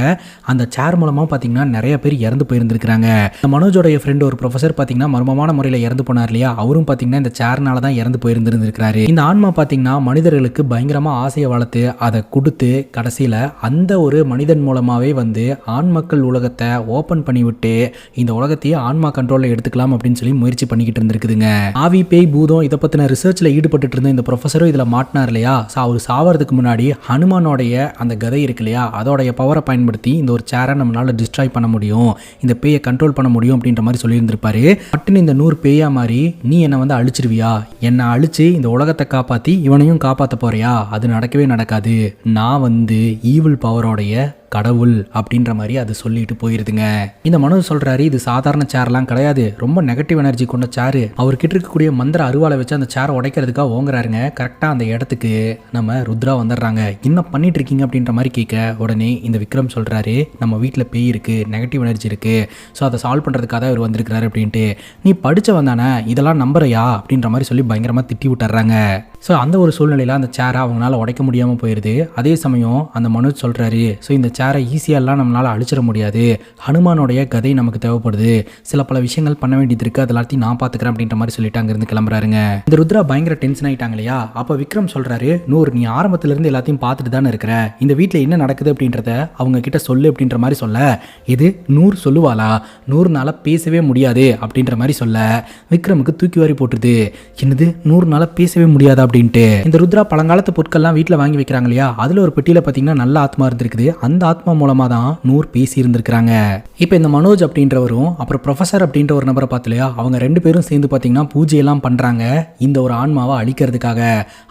A: அந்த சேர் மூலமாக பார்த்தீங்கன்னா நிறைய பேர் இறந்து போயிருந்துருக்காங்க. இந்த மனோஜோடைய ஃப்ரெண்ட் ஒரு ப்ரொஃபஸர் பார்த்தீங்கன்னா மர்மமான முறையில் இறந்து போனார் இல்லையா, அவரும் பார்த்தீங்கன்னா இந்த சேர்னால தான் இறந்து போயிருந்துருக்காரு. இந்த ஆன்மா பார்த்தீங்கன்னா மனிதர்களுக்கு பயங்கரமாக ஆசையை வளர்த்து அதை கொடுத்து கடைசியில் அந்த ஒரு மனிதன் மூலமாகவே வந்து ஆண் மக்கள் உலகத்தை ஓப்பன் பண்ணி விட்டு இந்த உலகத்தையே ஆன்மா கண்ட்ரோலில் எடுத்துக்கலாம் அப்படின்னு சொல்லி முயற்சி பண்ணிக்கிட்டு இருந்திருக்குதுங்க. ஆவி பேய் பூதம் இதை பற்றின ரிசர்ச்சில் ஈடுபட்டு இருந்த இந்த ப்ரொஃபஸரும் இதில் மாட்டினார் இல்லையா, அவர் சாவறதுக்கு முன்னாடி ஹனுமானோடைய அந்த கதையை பேய் இருக்கு இல்லையா, அதோடைய பவரை பயன்படுத்தி இந்த ஒரு சேரை நம்மளால டிஸ்ட்ராய் பண்ண முடியும், இந்த பேயை கண்ட்ரோல் பண்ண முடியும் அப்படின்ற மாதிரி சொல்லியிருந்திருப்பாரு. பட்டுன்னு இந்த 100 பேயா மாதிரி நீ என்னை வந்து அழிச்சிருவியா, என்னை அழிச்சு இந்த உலகத்தை காப்பாற்றி இவனையும் காப்பாற்ற போறியா, அது நடக்கவே நடக்காது, நான் வந்து ஈவில் பவரோடைய கடவுள் அப்படின்ற மாதிரி அது சொல்லிட்டு போயிருதுங்க. இந்த மனோஜ் சொல்றாரு, இது சாதாரண சேர்லாம் கிடையாது, ரொம்ப நெகட்டிவ் எனர்ஜி கொண்ட சேரு, அவர்கிட்ட இருக்கக்கூடிய மந்திர அருவாளை வச்சு அந்த சேரை உடைக்கிறதுக்காக ஓங்குறாருங்க. கரெக்டாக அந்த இடத்துக்கு நம்ம ருத்ரா வந்துடுறாங்க. என்ன பண்ணிட்டு இருக்கீங்க அப்படின்ற மாதிரி கேட்க உடனே இந்த விக்ரம் சொல்றாரு, நம்ம வீட்டில் பேய் இருக்கு, நெகட்டிவ் எனர்ஜி இருக்கு, ஸோ அதை சால்வ் பண்ணுறதுக்காக இவர் வந்திருக்கிறாரு அப்படின்ட்டு. நீ படித்தவன் தானே, இதெல்லாம் நம்புறையா அப்படின்ற மாதிரி சொல்லி பயங்கரமாக திட்டி விட்டுறாங்க. ஸோ அந்த ஒரு சூழ்நிலையில் அந்த சேரை அவங்களால உடைக்க முடியாமல் போயிடுது. அதே சமயம் அந்த மனோஜ் சொல்கிறாரு, ஸோ இந்த சேரை ஈஸியாலாம் நம்மளால் அழிச்சிட முடியாது, ஹனுமானோடைய கதை நமக்கு தேவைப்படுது, சில பல விஷயங்கள் பண்ண வேண்டியது இருக்குது, அது எல்லாத்தையும் நான் பார்த்துக்கிறேன் அப்படின்ற மாதிரி சொல்லிட்டு அங்கேருந்து கிளம்புறாருங்க. இந்த ருத்ரா பயங்கர டென்ஷன் ஆகிட்டாங்க இல்லையா, அப்போ விக்ரம் சொல்கிறாரு, நூறு நீ ஆரம்பத்திலேருந்து எல்லாத்தையும் பார்த்துட்டு தானே இருக்கிற, இந்த வீட்டில் என்ன நடக்குது அப்படின்றத அவங்க கிட்ட சொல்லு அப்படின்ற மாதிரி சொல்ல, இது 100 சொல்லுவாளா, 100 பேசவே முடியாது அப்படின்ற மாதிரி சொல்ல விக்ரமுக்கு தூக்கி வாரி போட்டுருது. என்னது 100 பேசவே முடியாதா அப்படின்ட்டு. இந்த ருத்ரா பழங்காலத்து பொருட்கள்லாம் வீட்டில் வாங்கி வைக்கிறாங்க இல்லையா, அதில் ஒரு பெட்டியில் பார்த்தீங்கன்னா நல்ல ஆத்மா இருந்திருக்குது, அந்த ஆத்மா மூலமாக தான் 100 பேசி இருந்திருக்கிறாங்க. இப்போ இந்த மனோஜ் அப்படின்றவரும் அப்புறம் ப்ரொஃபஸர் அப்படின்ற ஒரு நபரை பார்த்து இல்லையா, அவங்க 2 பேரும் சேர்ந்து பார்த்தீங்கன்னா பூஜையெல்லாம் பண்ணுறாங்க இந்த ஒரு ஆன்மாவை அழிக்கிறதுக்காக.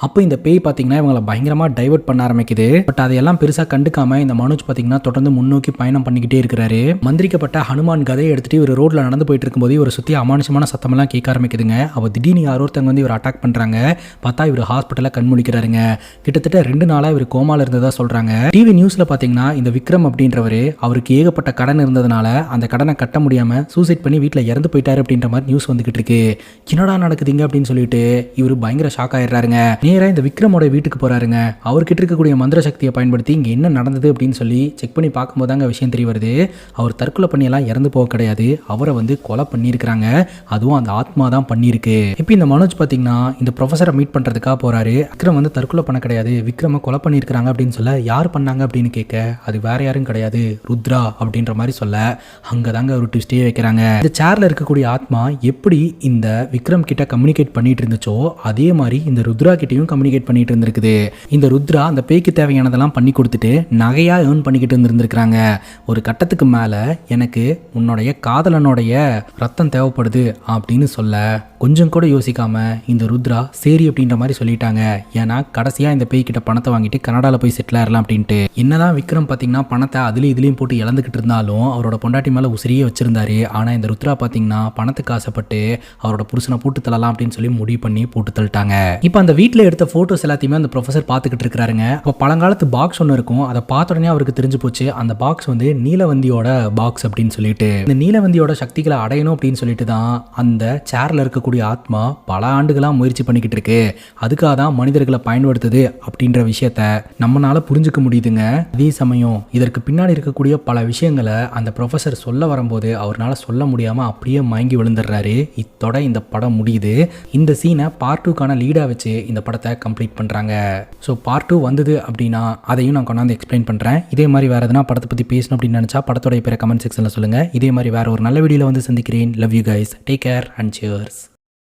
A: அப்போ இந்த பேய் பார்த்தீங்கன்னா இவங்களை பயங்கரமாக டைவர்ட் பண்ண ஆரம்பிக்குது. பட் அதையெல்லாம் பெருசாக கண்டுக்காம இந்த மனோஜ் பார்த்தீங்கன்னா தொடர்ந்து முன்னோக்கி பயணம் பண்ணிக்கிட்டே இருக்கிறாரு. மந்திரிக்கப்பட்ட ஹனுமான் கதையை எடுத்துட்டு இவர் ரோட்ல நடந்து போயிட்டு இருக்கும்போது இவர் சுற்றி அமானுஷமான சத்தமெல்லாம் கேட்க ஆரம்பிக்குதுங்க. அப்போ திடீர்னு யாரோ ஒருத்தவங்க வந்து இவர் அட்டாக் பண்ணுறாங்க. பார்த்தா இவர் ஹாஸ்பிட்டலில் கண்முழிக்கிறாருங்க. கிட்டத்தட்ட 2 நாளாக இவர் கோமால இருந்ததா சொல்கிறாங்க. டிவி நியூஸில் பார்த்தீங்கன்னா இந்த விக்ரம் அப்படின்றவர் அவருக்கு ஏகப்பட்ட கடன் இருந்ததுனால அந்த கடனை கட்ட முடியாமல் சூசைட் பண்ணி வீட்டில் இறந்து போயிட்டாரு அப்படின்ற மாதிரி நியூஸ் வந்துகிட்டு இருக்கு. என்னடா நடக்குதுங்க அப்படின்னு சொல்லிட்டு இவர் பயங்கர ஷாக் ஆயிடுறாருங்க. நேராக இந்த விக்ரமோட வீட்டுக்கு போறாருங்க. அவர்கிட்ட இருக்கக்கூடிய மந்திர சக்தியை பயன்படுத்தி இங்கே என்ன நடந்தது அப்படின்னு சொல்லி செக் பண்ணி பார்க்கும்போது தாங்க விஷயம் தெரிய வருது. அவர் தற்கொலை பண்ணியெல்லாம் இறந்து போக கிடையாது, அவரை வந்து கொலை பண்ணியிருக்கிறாங்க, அதுவும் அந்த ஆத்மா தான் பண்ணியிருக்கு. இப்போ இந்த மனோஜ் பார்த்தீங்கன்னா இந்த ப்ரொஃபஸரை மீட் பண்ணுறதுக்காக போறாரு. விக்ரம் வந்து தற்கொலை பண்ண கிடையாது, விக்ரம கொலை பண்ணியிருக்கிறாங்க அப்படின்னு சொல்ல, யார் பண்ணாங்க அப்படின்னு கேட்க, அது வேற யாரும் கிடையாது, ருத்ரா அப்படின்ற மாதிரி சொல்ல, அங்கே தாங்க ஒரு ட்விஸ்டே வைக்கிறாங்க. இந்த சேர்ல இருக்கக்கூடிய ஆத்மா எப்படி இந்த விக்ரம் கிட்ட கம்யூனிகேட் பண்ணிட்டு இருந்துச்சோ அதே மாதிரி இந்த ருத்ரா கிட்டையும் கம்யூனிகேட் பண்ணிட்டு இருந்திருக்குது. இந்த ருத்ரா அந்த பேய்க்கு தேவையானதெல்லாம் பண்ணி கொடுத்துட்டு நகையா ஏர்ன் பண்ணிக்கிட்டு இருந்திருக்கிறாங்க. ஒரு கட்டத்துக்கு மேல எனக்கு உன்னுடைய காதலனுடைய ரத்தம் தேவைப்படுது அப்படின்னு சொல்ல கொஞ்சம் கூட யோசிக்காம இந்த ருத்ரா சரி அப்படின்ற மாதிரி சொல்லிட்டாங்க. ஏன்னா கடைசியா இந்த பேய் கிட்ட பணத்தை வாங்கிட்டு கனடால போய் செட்டில் ஆயிடலாம் அப்படின்ட்டு. என்னதான் விக்ரம் பார்த்தீங்கன்னா பணத்தை அதுலேயும் இதுலேயும் போட்டு இழந்துக்கிட்டு இருந்தாலும் அவரோட பொண்டாட்டி மேலே உசிரியே வச்சிருந்தாரு. ஆனால் இந்த ருத்ரா பார்த்தீங்கன்னா பணத்துக்கு ஆசைப்பட்டு அவரோட புருஷனை போட்டு தள்ளலாம் அப்படின்னு சொல்லி முடிவு பண்ணி போட்டு தள்ளிட்டாங்க. இப்போ அந்த வீட்டில் எடுத்த ஃபோட்டோஸ் எல்லாத்தையுமே அந்த ப்ரொஃபஸர் பார்த்துக்கிட்டு இருக்கிறாருங்க. இப்போ பழங்காலத்து பாக்ஸ் ஒன்று இருக்கும், அதை பார்த்த உடனே அவருக்கு தெரிஞ்சு போச்சு அந்த பாக்ஸ் வந்து நீலவந்தியோட பாக்ஸ் அப்படின்னு சொல்லிட்டு. இந்த நீலவந்தியோட சக்திகளை அடையணும் அப்படின்னு சொல்லிட்டு தான் அந்த சேர்ல இருக்கக்கூடிய ஆத்மா பல ஆண்டுகளாக முயற்சி பண்ணிக்கிட்டு இருக்கு. அதுக்காக தான் மனிதர்களை பயன்படுத்துது அப்படின்ற விஷயத்த நம்மளால புரிஞ்சுக்க முடியுதுங்க. அதே சமயம் இதற்கு பின்னாடி இருக்கக்கூடிய பல விஷயங்களை அந்த ப்ரொஃபஸர் சொல்ல வரும்போது அவரால் சொல்ல முடியாம அப்படியே மயங்கி விழுந்துடுறாரு. இத்தோட இந்த படம் முடியுது. இந்த சீனை பார்ட் 2க்கான லீடா வச்சு இந்த படத்தை கம்ப்ளீட் பண்றாங்க. ஸோ பார்ட் 2 வந்தது அப்படின்னா அதையும் நான் கொண்டாந்து எக்ஸ்பிளைன் பண்றேன். இதே மாதிரி வேற எதனா படத்தை பத்தி பேசணும் அப்படின்னு நினைச்சா படத்தோட பேரை கமெண்ட் செக்ஷன்ல சொல்லுங்க. இதே மாதிரி வேற ஒரு நல்ல வீடியோல வந்து சந்திக்கிறேன். Love you guys, take care and cheers.